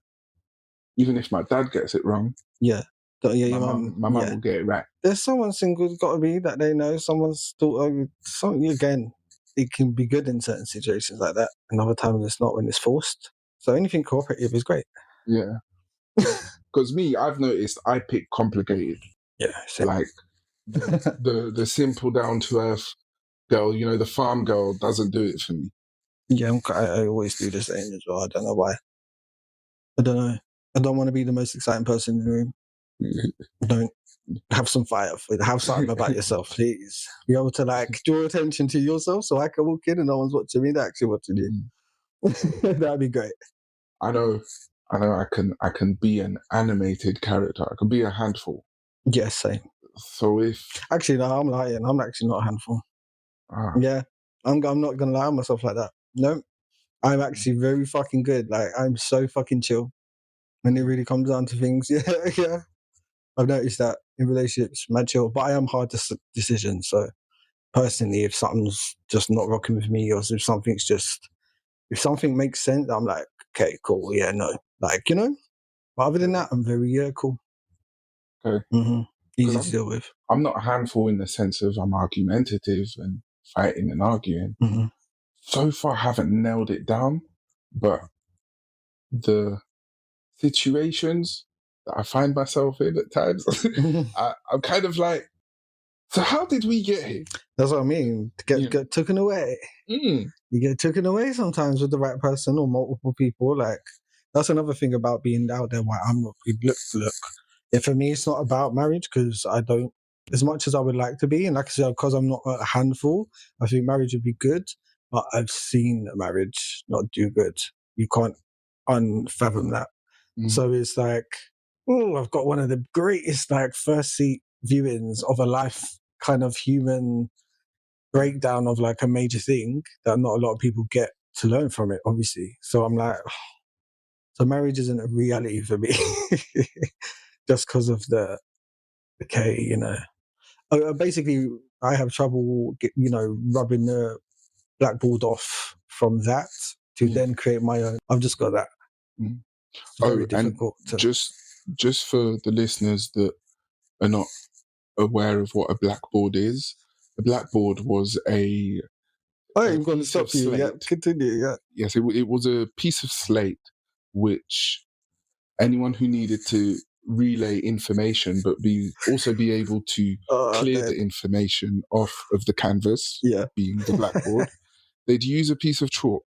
even if my dad gets it wrong... Yeah. My mum will get it right. There's someone single got to be that they know someone's daughter. Again, it can be good in certain situations like that, and other times it's not when it's forced. So anything cooperative is great. Yeah. Because I've noticed I pick complicated. Yeah. Same. Like the simple down to earth girl, the farm girl doesn't do it for me. Yeah, I always do the same as well. I don't know why. I don't know. I don't want to be the most exciting person in the room. Don't have some fire. Have something about yourself, please. Be able to draw attention to yourself, so I can walk in and no one's watching me. They're actually watching you. That'd be great. I know. I can be an animated character. I can be a handful. Yes, same. So if actually, no, I'm lying. I'm actually not a handful. Yeah, I'm not gonna lie on myself like that. No, I'm actually very fucking good. Like I'm so fucking chill when it really comes down to things. Yeah. I've noticed that in relationships, mad chill, but I am hard to decision. So personally, if something's just not rocking with me, or if something makes sense, I'm like, okay, cool, yeah, no, But other than that, I'm very cool. Okay. Easy to deal with. I'm not a handful in the sense of I'm argumentative and fighting and arguing. So far, I haven't nailed it down, but the situations that I find myself in at times, I'm kind of like, so how did we get here? That's what I mean. Get taken away. You get taken away sometimes with the right person or multiple people. Like That's another thing about being out there. Why I'm not. Look. Yeah, for me, it's not about marriage because I don't. As much as I would like to be, and like I said, because I'm not a handful, I think marriage would be good. But I've seen a marriage not do good. You can't unfathom that. So it's like, oh, I've got one of the greatest like first seat viewings of a life kind of human breakdown of like a major thing that not a lot of people get to learn from it, obviously. So I'm like, so marriage isn't a reality for me just because of the decay, you know. Basically, I have trouble, rubbing the blackboard off from that to then create my own. I've just got that. Very difficult. Just for the listeners that are not aware of what a blackboard is, a blackboard was a I'm going to stop you. Yeah, continue. Yeah. Yes, it was a piece of slate which anyone who needed to relay information but also be able to clear the information off of the canvas, being the blackboard, they'd use a piece of chalk.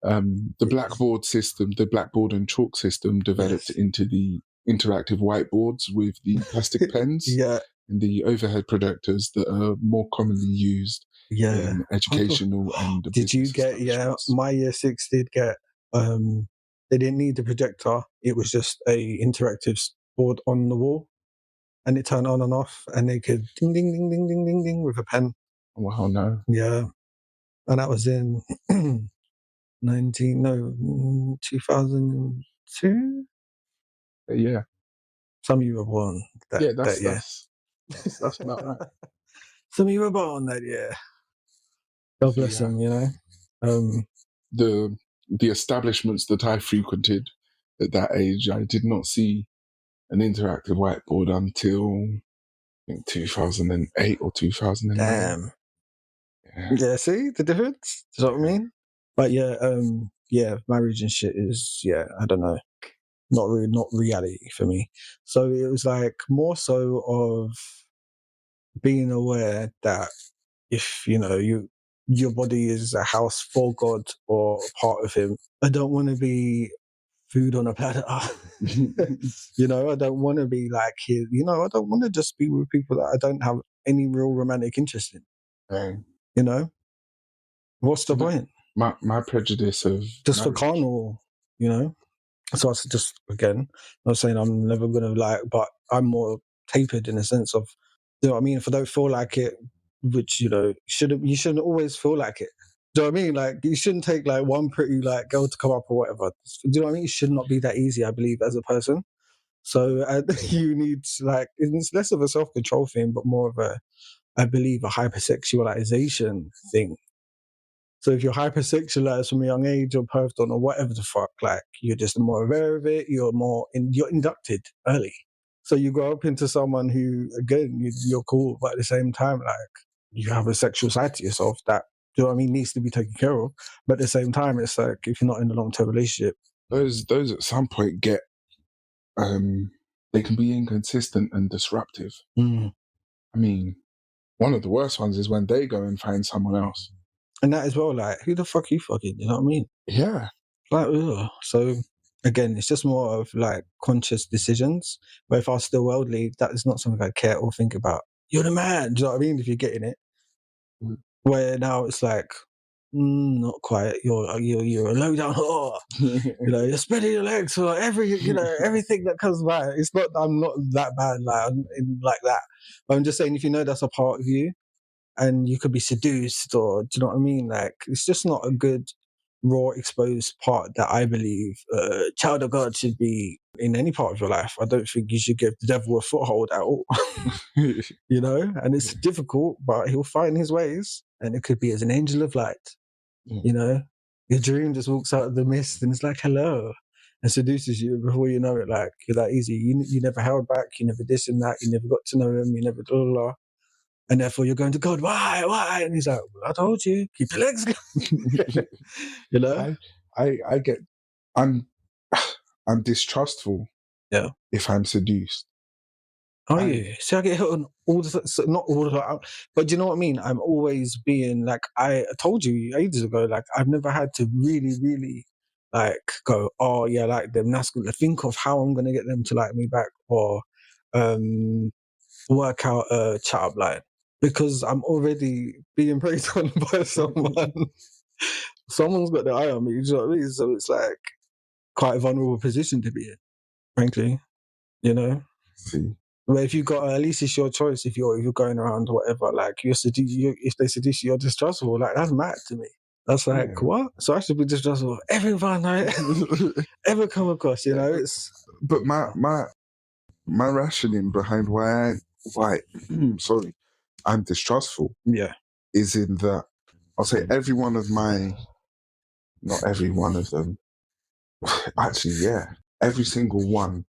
The blackboard system, the blackboard and chalk system developed into the interactive whiteboards with the plastic pens and the overhead projectors that are more commonly used in educational and did you get my year 6 did get they didn't need the projector, it was just a interactive board on the wall and it turned on and off and they could ding ding ding ding ding ding ding with a pen. Wow, no. Yeah. And that was in 2002. Yeah. Some of you were born that year. That's about right. Some of you were born that year. God bless them, you know. The establishments that I frequented at that age, I did not see an interactive whiteboard until I think 2008 or 2009. Damn. Yeah, see the difference? Do you know what I mean? But marriage and shit is, I don't know, not reality for me. So it was like more so of being aware that if, your body is a house for God or part of Him, I don't want to be food on a platter. I don't want to be like here. I don't want to just be with people that I don't have any real romantic interest in. What's the point? My prejudice of just marriage. For carnal, So it's just, again, not saying I'm never going to like, but I'm more tapered in a sense of, you know what I mean? If I don't feel like it, which, you shouldn't always feel like it. Do you know what I mean? Like, you shouldn't take like one pretty like girl to come up or whatever. Do you know what I mean? It should not be that easy, I believe, as a person. So you need like, it's less of a self-control thing, but more of I believe, a hypersexualization thing. So if you're hypersexualized from a young age or perved on or whatever the fuck, like you're just more aware of it, you're inducted early. So you grow up into someone who, again, you're cool, but at the same time, like you have a sexual side to yourself that, do you know what I mean, needs to be taken care of. But at the same time, it's like if you're not in a long-term relationship, those at some point get they can be inconsistent and disruptive. I mean, one of the worst ones is when they go and find someone else. And that as well, like, who the fuck are you fucking? You know what I mean? Yeah. Like, ugh. So, again, it's just more of, like, conscious decisions. But if I was still worldly, that is not something I care or think about. You're the man, do you know what I mean? If you're getting it. Where now it's like, not quite. You're a low down whore. You're spreading your legs for everything that comes by. It's not, I'm not that bad, like that. But I'm just saying, if you know that's a part of you, and you could be seduced, or do you know what I mean? Like, it's just not a good, raw, exposed part that I believe a child of God should be in any part of your life. I don't think you should give the devil a foothold at all. And it's difficult, but he'll find his ways, and it could be as an angel of light. Your dream just walks out of the mist and it's like, hello, and seduces you. Before you know it, like, you're that easy. You never held back, you never this and that, you never got to know him, you never blah, blah, blah. And therefore you're going to God, why? And he's like, well, I told you, keep your legs going. I'm distrustful. Yeah. If I'm seduced. Oh, yeah. See, I get hit on all the not all the time, but do you know what I mean? I'm always being like, I told you ages ago, like, I've never had to really, really like go, oh yeah, I like them. That's good. Think of how I'm gonna get them to like me back, or work out a chat up line, because I'm already being preyed on by someone. Someone's got their eye on me. You know what I mean? So it's like quite a vulnerable position to be in, frankly. You know. See. But if you got, at least it's your choice. If you're going around or whatever, like if they seduce you, you're distrustful. Like that's mad to me. That's like what? So I should be distrustful of everyone I ever come across. You know, it's. But my rationing behind why sorry, I'm distrustful. Yeah. Is in that I'll say every one of my, not every one of them. Actually, yeah, every single one.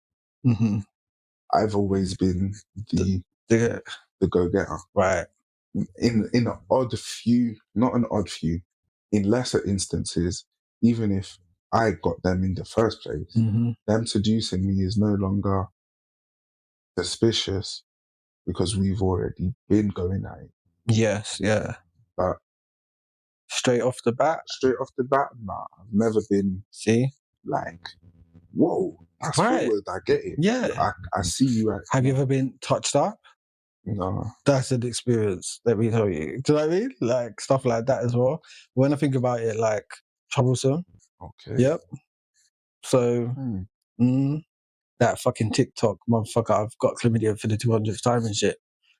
Mm-hmm. I've always been the go-getter. Right. In an odd few, not an odd few, in lesser instances, even if I got them in the first place, them seducing me is no longer suspicious because we've already been going at it. Yes, yeah. But straight off the bat, nah, I've never been like, whoa, that's forward, I get it. Yeah. I see you. Have you ever been touched up? No. That's an experience, let me tell you. Do you know what I mean? Like stuff like that as well. When I think about it, like troublesome. Okay. Yep. So that fucking TikTok motherfucker, I've got chlamydia for the 200th time and shit.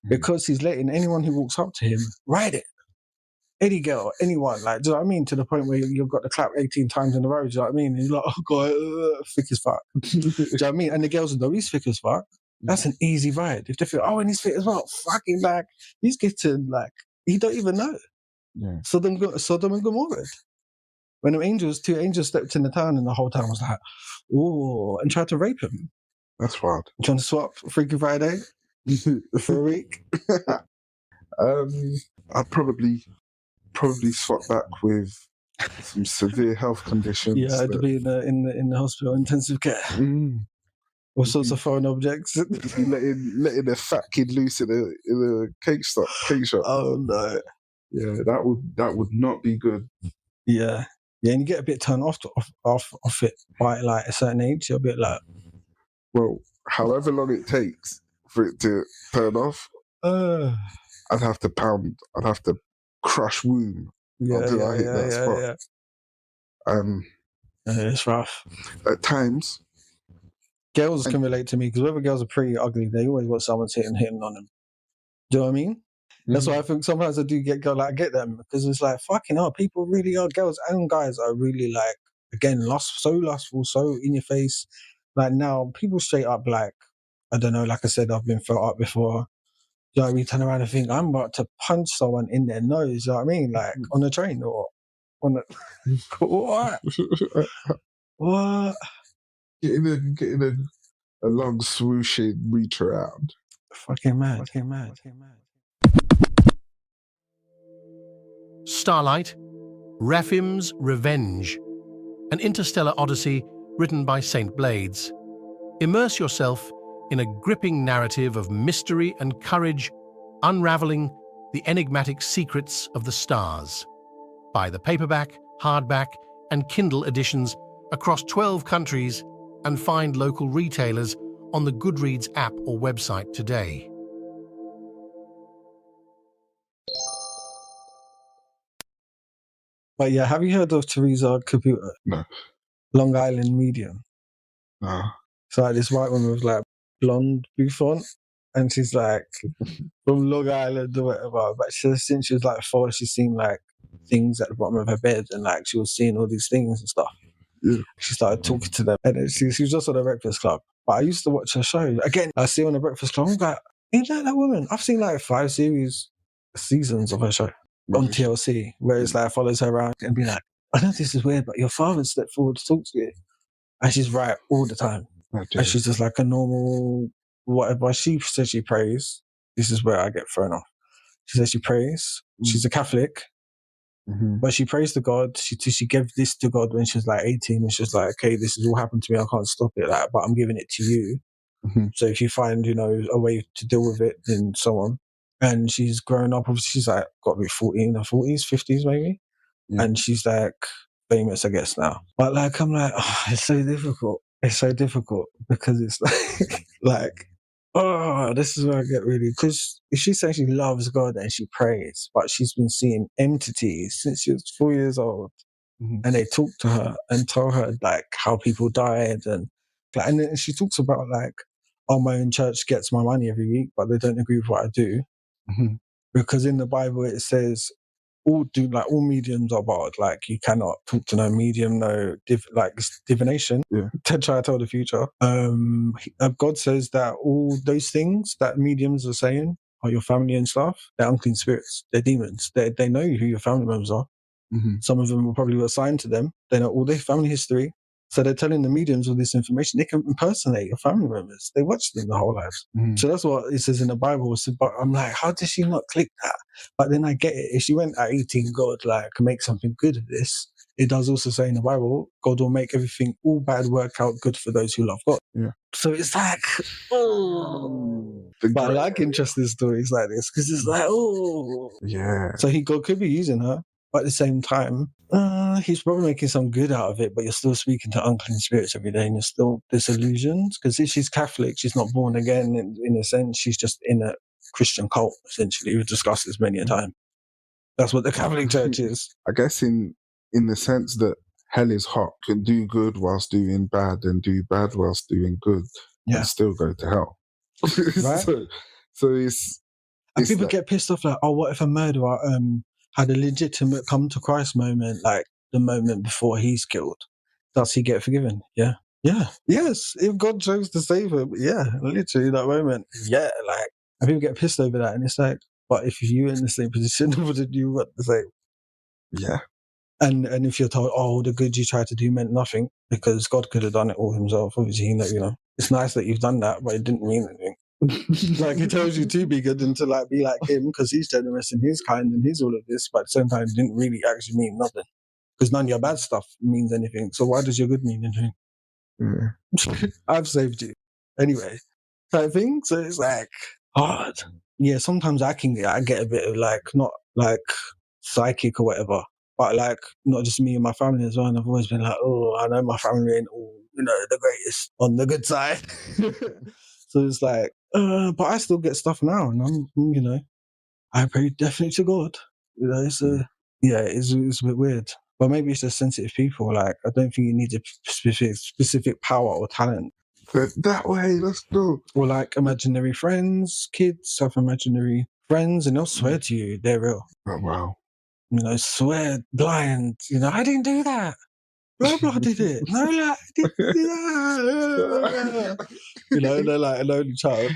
Because he's letting anyone who walks up to him ride it. Any girl, anyone, like, do you know what I mean? To the point where you've got the clap 18 times in a row, do you know what I mean? And you're like, oh god, thick as fuck. Do you know what I mean? And the girls know he's thick as fuck. That's an easy ride. If they feel, oh, and he's fit as well, fucking like, he's getting like, he don't even know. Yeah. Sodom and Gomorrah. When them two angels stepped in the town, and the whole town was like, oh, and tried to rape him. That's wild. Trying to swap Freaky Friday for a week. I'd probably swap back with some severe health conditions. Yeah, I'd be in the hospital, intensive care. All sorts of foreign objects. letting a fat kid loose in a cake shop. Oh no! Yeah, that would not be good. Yeah, and you get a bit turned off it by like a certain age. You're a bit like, well, however long it takes for it to turn off, I'd have to pound. I'd have to crush womb until I hit that spot. It's rough at times. Girls can relate to me because whether girls are pretty ugly, they always want someone hitting on them. Do you know what I mean? That's why I think sometimes I do get them, because it's like, fucking hell, people really are, girls and guys are really like, again, so lustful, so in your face. Like now, people straight up like, I don't know, like I said, I've been felt up before. You know what I mean? Turn around and think, I'm about to punch someone in their nose, you know what I mean? Like on a train or on a... What? What? Getting a long swooshing reach around. Fucking mad. Starlight, Raphim's Revenge, an interstellar odyssey written by St. Blades. Immerse yourself in a gripping narrative of mystery and courage, unraveling the enigmatic secrets of the stars. Buy the paperback, hardback, and Kindle editions across 12 countries and find local retailers on the Goodreads app or website today. But yeah, have you heard of Teresa Caputo? No. Long Island Medium. No. So like this white woman with like blonde bouffant, and she's like from Long Island or whatever. But since she was like 4, she's seen like things at the bottom of her bed, and like she was seeing all these things and stuff. Yeah. She started talking to them, and she was just on the Breakfast Club. But I used to watch her show again. I see her on the Breakfast Club. I'm like, ain't that woman? I've seen like 5 seasons of her show on TLC, where it's like follows her around and be like, I know this is weird, but your father stepped forward to talk to you, and she's right all the time. And she's just like a normal whatever. She says she prays. This is where I get thrown off. She says she prays. She's a Catholic. But she prays to God. She gave this to God when she was like 18, and she was like, okay, this has all happened to me. I can't stop it, like, but I'm giving it to you. So if you find, a way to deal with it, then so on. And she's grown up. Obviously, she's like got to be 40 in her 40s, 50s maybe. Yeah. And she's like, famous, I guess, now. But like, I'm like, oh, it's so difficult. It's so difficult because it's like, oh, this is where I get really, because she says she loves God and she prays, but she's been seeing entities since she was 4 years old. And they talk to her and tell her like how people died and then she talks about like, oh, my own church gets my money every week, but they don't agree with what I do. Because in the Bible it says all mediums are barred. Like you cannot talk to no medium, no divination to try to tell the future. God says that all those things that mediums are saying are your family and stuff. They're unclean spirits. They're demons. They know who your family members are. Some of them will probably be assigned to them. They know all their family history. So they're telling the mediums all this information. They can impersonate your family members. They watch them their whole lives. So that's what it says in the Bible. So, but I'm like, how did she not click that? But then I get it. If she went at 18, God, like, make something good of this. It does also say in the Bible, God will make everything, all bad work out good for those who love God. Yeah. So it's like, oh. But I like interesting stories like this because it's like, oh. Yeah. So God could be using her. But at the same time, he's probably making some good out of it, but you're still speaking to unclean spirits every day and you're still disillusioned. Because if she's Catholic, she's not born again in a sense. She's just in a Christian cult, essentially. We've discussed this many a time. That's what the Catholic Church is. I guess in the sense that hell is hot, can do good whilst doing bad and do bad whilst doing good and still go to hell. Right? So it's... And people get pissed off like, oh, what if a murderer had a legitimate come to Christ moment, like the moment before he's killed? Does he get forgiven? Yeah. Yeah. Yes. If God chose to save him, yeah, literally that moment. Yeah. Like, and people get pissed over that. And it's like, but if you were in the same position, wouldn't you want the same? Yeah. And if you're told, oh, the good you tried to do meant nothing because God could have done it all himself. Obviously, it's nice that you've done that, but it didn't mean anything. Like he tells you to be good and to like be like him because he's generous and he's kind and he's all of this, but at the same time, it didn't really actually mean nothing because none of your bad stuff means anything. So why does your good mean anything? I've saved you anyway, type thing. So it's like hard. Yeah, sometimes I get a bit of like not like psychic or whatever, but like not just me and my family as well. And I've always been like, oh, I know my family ain't all the greatest on the good side. So it's like, but I still get stuff now, and I'm, I pray definitely to God. It's it's a bit weird, but maybe it's just sensitive people. Like, I don't think you need a specific power or talent. But that way, let's go. Or like imaginary friends, kids have imaginary friends, and they'll swear to you they're real. Oh, wow. Swear blind. I didn't do that. Blah blah did it. No, like, did that. They're like an only child.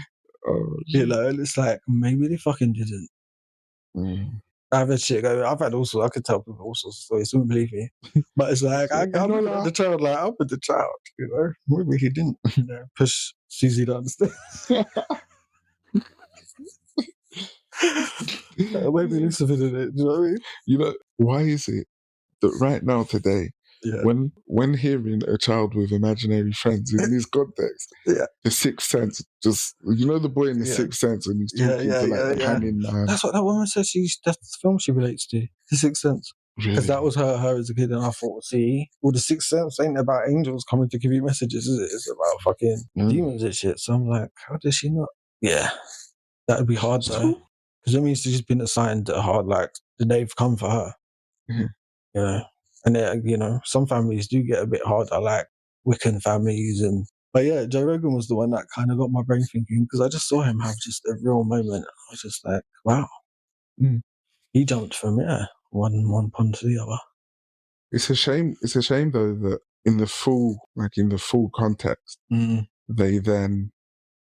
And it's like maybe they fucking didn't. I've had shit go. I've had all sorts. I could tell people all sorts of stories. Wouldn't believe me. But it's like I'm with the child. Like I'm with the child. Maybe he didn't. Push Susie down the stairs. Maybe Lucifer did it. Do you know what I mean? Why is it that right now today, when hearing a child with imaginary friends in this context, the Sixth Sense, just the boy in the Sixth Sense, and he's talking to the hanging man. That's what that woman said. That's the film she relates to, The Sixth Sense. Because that was her as a kid, and I thought, see, well, The Sixth Sense ain't about angels coming to give you messages, is it? It's about fucking demons and shit. So I'm like, how does she not? Yeah, that would be hard though, because that means she's been assigned a hard, like, they've come for her. And some families do get a bit harder, like Wiccan families, but yeah, Joe Rogan was the one that kind of got my brain thinking because I just saw him have just a real moment. I was just like, wow, he jumped from one pond to the other. It's a shame. It's a shame though that in the full context, they then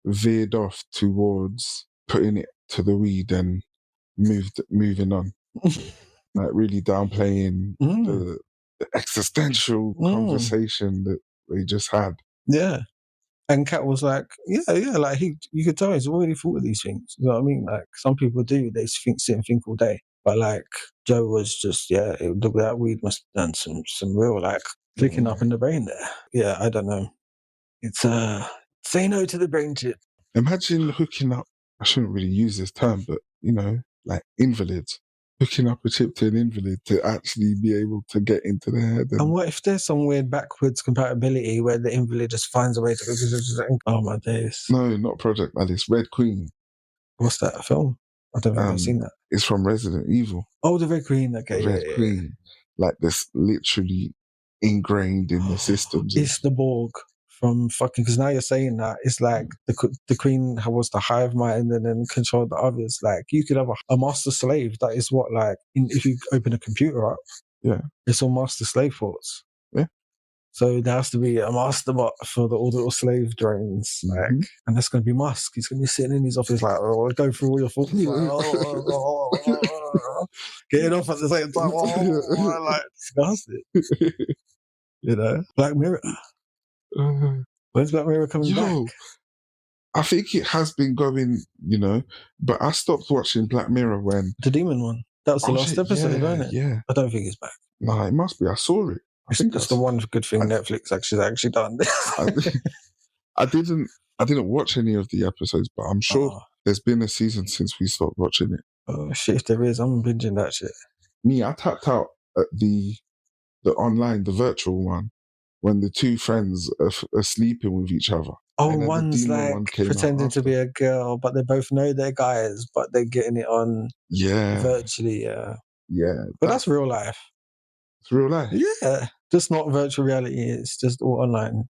veered off towards putting it to the weed and moving on. Like really downplaying the existential conversation that they just had. Yeah. And Kat was like, like you could tell he's already thought of these things. You know what I mean? Like some people do, they sit and think all day. But like Joe was just, that weed must have done some real like clicking up in the brain there. Yeah, I don't know. It's say no to the brain chip. Imagine hooking up, I shouldn't really use this term, but like invalids. hooking up a chip to an invalid to actually be able to get into their head. And what if there's some weird backwards compatibility where the invalid just finds a way to... Oh, my days. No, not Project Alice. Red Queen. What's that, a film? I don't think I've seen that. It's from Resident Evil. Oh, the Red Queen. Okay, Red Queen. Like this, literally ingrained in the systems. It's the Borg from fucking... Because now you're saying that, it's like the Queen was the hive mind and then controlled the others. Like, you could have a master slave. That is what, like, if you open a computer up, it's all master slave thoughts. Yeah. So there has to be a master bot for all the little slave drones, like, and that's going to be Musk. He's going to be sitting in his office like, go through all your thoughts, like, getting off at the same time, like, disgusting. You know, Black Mirror. When's Black Mirror coming back? I think it has been going, you know, but I stopped watching Black Mirror when the demon one. That was the last episode, wasn't it? Yeah. I don't think it's back. No, it must be. I saw it. I think that's the one good thing Netflix actually done. I didn't watch any of the episodes, but I'm sure there's been a season since we stopped watching it. Oh shit! If there is, I'm binging that shit. Me, I tapped out at the online, the virtual one, when the two friends are sleeping with each other. Oh, one's like pretending to be a girl, but they both know they're guys, but they're getting it on virtually. Yeah, but that's real life. It's real life. Yeah, just not virtual reality. It's just all online.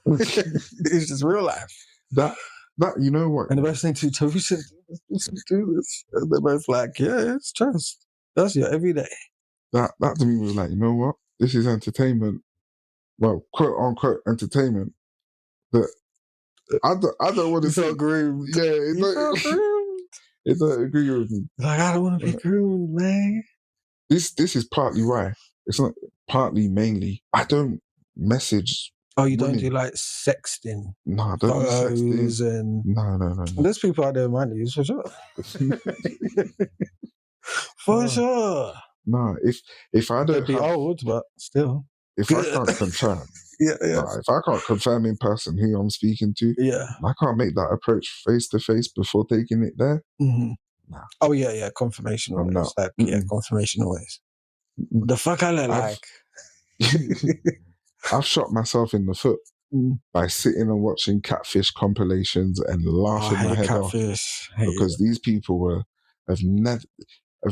It's just real life. That you know what? And the best thing to do is do this. And they're both like, yeah, it's trust. That's your everyday. That to me was like, you know what? This is entertainment. Well, quote unquote entertainment. But I don't want to say groomed. Yeah, it don't agree with me. Like, I don't want to be groomed, man. This is partly why. It's not partly, mainly. I don't message. Oh, you don't do like sexting? No, I don't do sexting. And no. There's people out there who might use for sure. For sure. No, if I don't, they'd be old, but still. If I can't confirm, if I can't confirm in person who I'm speaking to, I can't make that approach face to face before taking it there. Mm-hmm. Nah. Oh yeah, confirmation always. Like, confirmation always. The fuck I look like. I've shot myself in the foot by sitting and watching catfish compilations and laughing my head off because these people have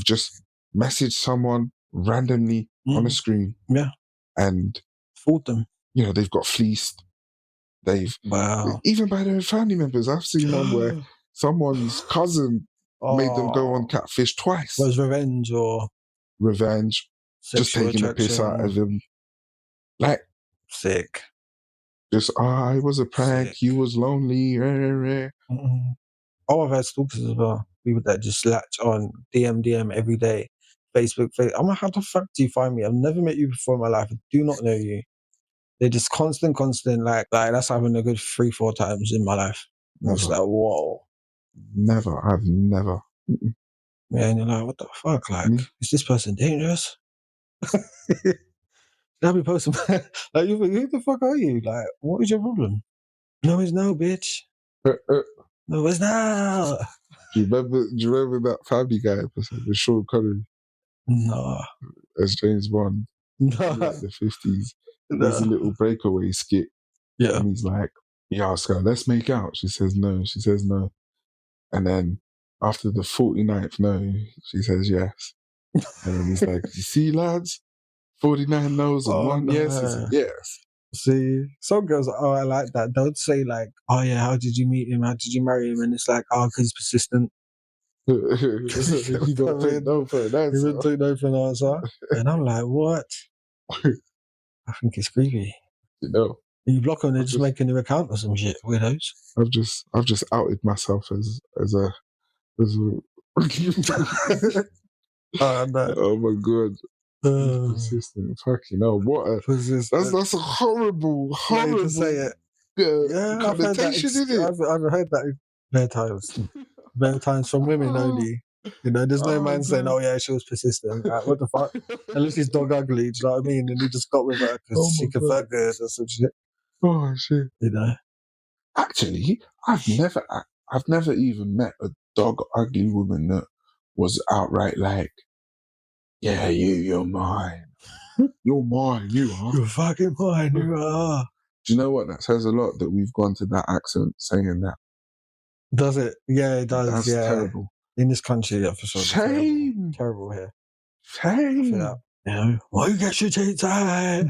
just messaged someone randomly on a screen, and fooled them. You know, they've got fleeced. Even by their family members. I've seen one where someone's cousin made them go on catfish twice. Was revenge? Just taking the piss out of them. Like, sick. Just, it was a prank. Sick. He was lonely. Oh, I've had stalkers as well. People that just latch on DM every day. Facebook. I'm like, how the fuck do you find me? I've never met you before in my life. I do not know you. They're just constant. Like that's happened a good 3-4 times in my life. I was like, whoa. I've never. Yeah, and you're like, what the fuck? Like, is this person dangerous? They'll be posting like, who the fuck are you? Like, what is your problem? No, it's no, bitch. No, it's not. Do you remember that Family Guy episode with Sean Connery? No. As James Bond. No. Like the 50s. There's a little breakaway skit. Yeah. And he's like, he asks her, let's make out. She says no. She says no. And then after the 49th no, she says yes. And then he's like, you see, lads? 49 no's and one yes. He said, yes. See, some girls are, I like that. They'll say like, oh yeah, how did you meet him? How did you marry him? And it's like, because he's persistent. He don't take no for an answer. He wouldn't take no for an answer. And I'm like, what? I think it's creepy. You know. And you block them, they're just making their account or some shit. Weirdos. I've just outed myself as a no. Oh my god. Persistent. Fucking hell. What a that's a horrible to say it. Connotation, isn't it? I've heard that many times. Many times from women only. You know, there's no man saying, oh yeah, she was persistent. Like, what the fuck? Unless she's dog ugly, do you know what I mean? And he just got with her because she could fuck her or some shit. Oh shit. You know? Actually, I've never even met a dog ugly woman that was outright like, Yeah, you're mine. You're mine, you are. You're fucking mine, you are. Do you know what? That says a lot that we've gone to that accent saying that. Does it? Yeah, it does. That's yeah. terrible. In this country, yeah, for sure. Shame. Terrible here. Shame. For that. You know, why you get your teeth out?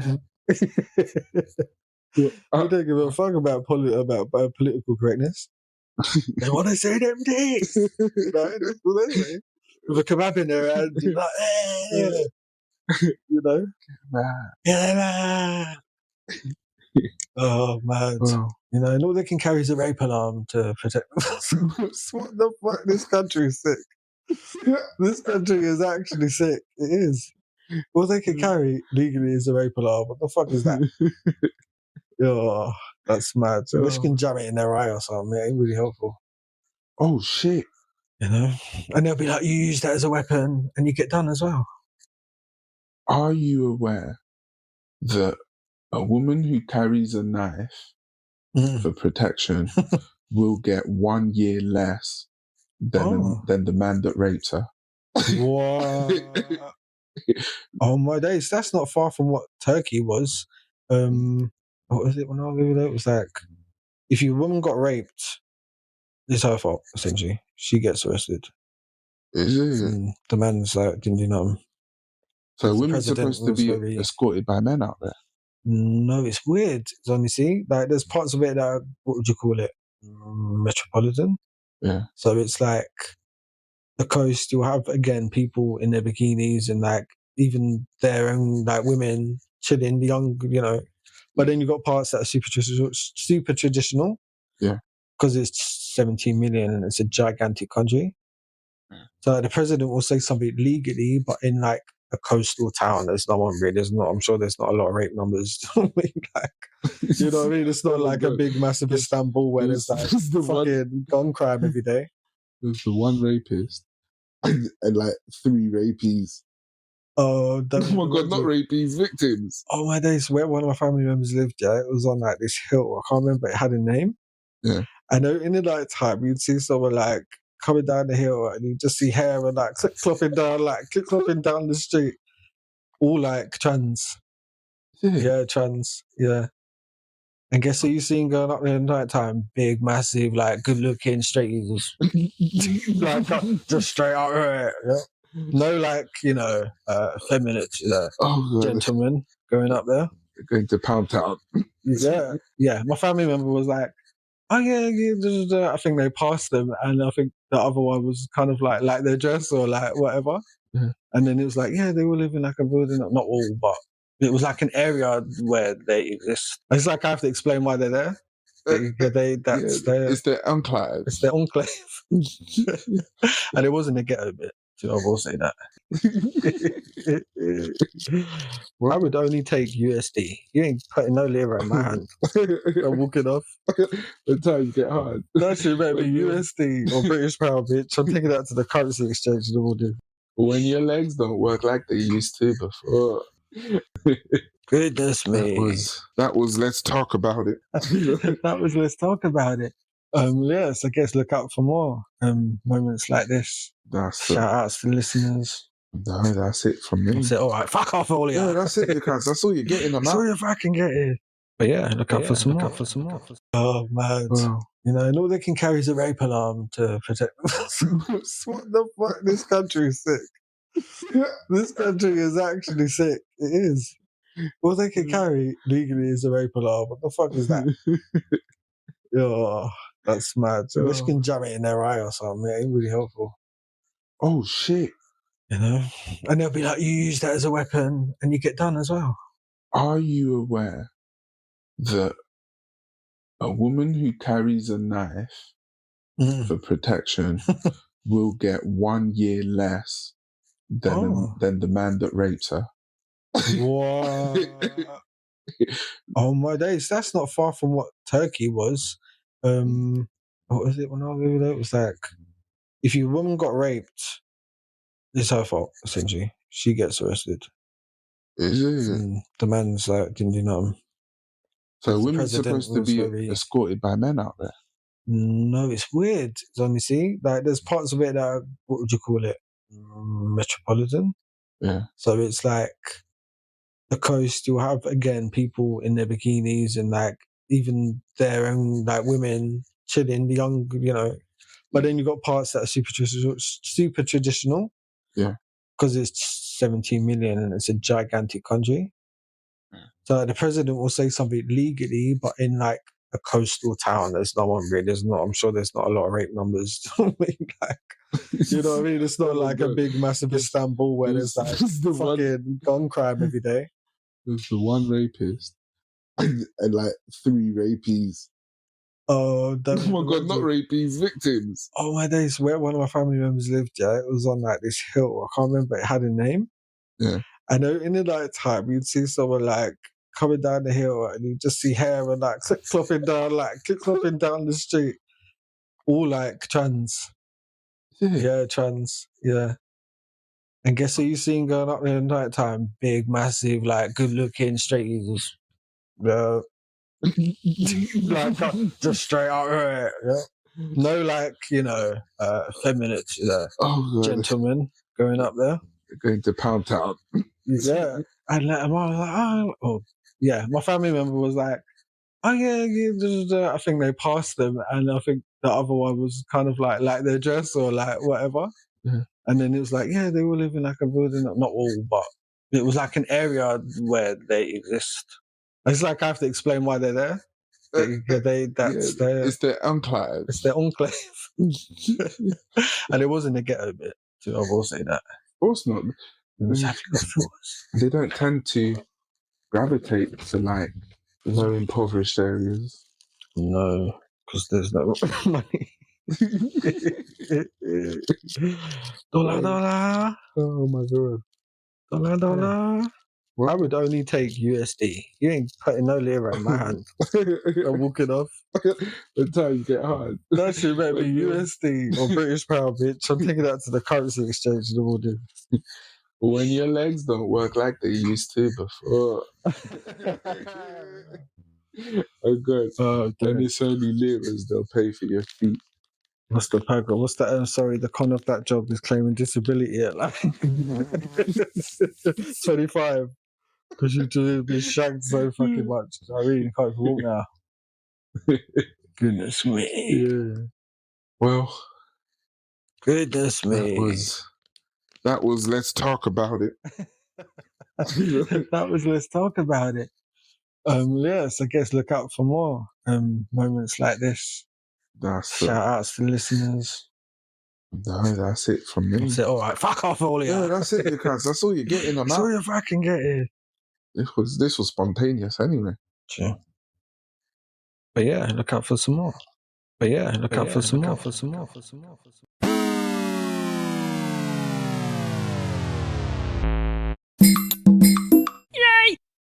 You don't give a fuck about political correctness. They want to say them things. Right? That's what they say. With a kebab in their hand, you're like, you know? Yeah. Oh, man. Wow. You know, and all they can carry is a rape alarm to protect themselves. What the fuck? This country is sick. This country is actually sick. It is. All they can carry legally is a rape alarm. What the fuck is that? Oh, that's mad. So they can jam it in their eye or something. It ain't really helpful. Oh, shit. You know? And they'll be like, you use that as a weapon and you get done as well. Are you aware that a woman who carries a knife for protection will get 1 year less than the man that raped her? What? Oh my days, that's not far from what Turkey was. What was it when I was over there? It was like, if your woman got raped, it's her fault, essentially. She gets arrested. Is it? The man's like, didn't do nothing. So women's supposed to be escorted by men out there? No, it's weird. Honestly, like there's parts of it that are, what would you call it? Metropolitan. Yeah. So it's like the coast. You'll have again people in their bikinis and like even their own like women chilling, young, you know. But then you've got parts that are super traditional. Yeah. Because it's 17 million and it's a gigantic country. So the president will say something legally, but in like a coastal town, there's no one really. I'm sure there's not a lot of rape numbers. You know what I mean? It's not like a big, massive Istanbul where there's like fucking gun crime every day. There's the one rapist and like 3 rapees. Oh, oh my God, not rapees, victims. Oh my days, where one of my family members lived, yeah, it was on like this hill. I can't remember, it had a name. Yeah. And in the night time, you'd see someone like coming down the hill and you just see hair and like clip-clopping down the street. All like trans. Yeah, trans. Yeah. And guess who you seen going up there in the night time? Big, massive, like good looking straighties. Like just straight out there. Yeah. No, like, you know, feminine gentlemen going up there. Going to Pound Town. Yeah. Yeah. My family member was like, oh yeah, I think they passed them, and I think the other one was kind of like their dress or like whatever. Yeah. And then it was like, yeah, they were living like a building, not all, but it was like an area where they exist. It's like I have to explain why they're there. It's their enclave. It's their enclave. And it wasn't a ghetto bit, so I will say that. I would only take USD. You ain't putting no lira in my hand. I'm walking off. The times get hard. That shit better be USD or British pound, bitch. I'm taking that to the currency exchange and all do. When your legs don't work like they used to before. Goodness me. That was Let's Talk About It. That was Let's Talk About It. Yes, I guess look out for more moments like this. Shout outs to the listeners. No, that's it from me. All right, fuck off all of you. Yeah, that's it, because that's all you're getting. That's all you're fucking getting. But yeah, look out for some more. Oh, man. Wow. You know, and all they can carry is a rape alarm to protect themselves. What the fuck? This country is sick. This country is actually sick. It is. All they can carry legally is a rape alarm. What the fuck is that? Oh, that's mad. So they can jam it in their eye or something. It ain't really helpful. Oh, shit. You know? And they'll be like, you use that as a weapon and you get done as well. Are you aware that a woman who carries a knife for protection will get 1 year less than the man that raped her? What? Oh my days, that's not far from what Turkey was. What was it when I was over there? It was like, if your woman got raped, it's her fault, essentially. She gets arrested. Is it? The man's like, didn't do nothing. So women's supposed to be escorted by men out there? No, it's weird. Honestly, like there's parts of it that are, what would you call it? Metropolitan. Yeah. So it's like the coast, you'll have, again, people in their bikinis and like even their own like women chilling, young, but then you've got parts that are super traditional. Yeah. Because it's 17 million and it's a gigantic country. So like, the president will say something legally, but in like a coastal town, there's I'm sure there's not a lot of rape numbers. Like, you know what I mean? It's not like a big, massive Istanbul where there's like fucking gun crime every day. There's the one rapist and like 3 rapees. Oh, Oh my God, not rapees, victims. Oh my days, where one of my family members lived, yeah, it was on like this hill. I can't remember, it had a name. Yeah. And in the night time, you'd see someone like coming down the hill and you just see hair and like clip-clopping down the street. All like trans. Yeah, trans. Yeah. And guess who you seen going up there in the night time? Big, massive, like good looking, straight easels. Yeah. Like just straight out there. Yeah. No, like, effeminate gentlemen going up there. Going to Pound Town. Yeah. And I was like, yeah. My family member was like, oh, yeah. I think they passed them. And I think the other one was kind of like their dress or like whatever. Yeah. And then it was like, yeah, they were living like a building, not all, but it was like an area where they exist. It's like I have to explain why they're there. It's their enclave. It's their enclave. And it wasn't a ghetto bit, too, I will say that. Of course not. It was Africa Falls. They don't tend to gravitate to like low impoverished areas. No, because there's no money. Dollar. Oh my God. Dollar. Well, I would only take USD. You ain't putting no lira in my hand. I'm walking off. The times get hard. That shit better be USD or British pound, bitch. I'm taking that to the currency exchange and we'll do. When your legs don't work like they used to before. Oh, good. And it's only liras they'll pay for your feet. What's the pago? What's that? Sorry, the con of that job is claiming disability at like 25. Because you've just been shagged so fucking much. I really can't walk now. Goodness me. Yeah. Well. Goodness me. That was Let's Talk About It. That was Let's Talk About It. Yes, I guess look out for more moments like this. Shout outs to the listeners. No, that's it from me. That's it. All right, fuck off, all of you. Yeah, that's it, because that's all you're getting. That's all you're fucking getting. This was spontaneous anyway. Sure. But yeah, look out for some more.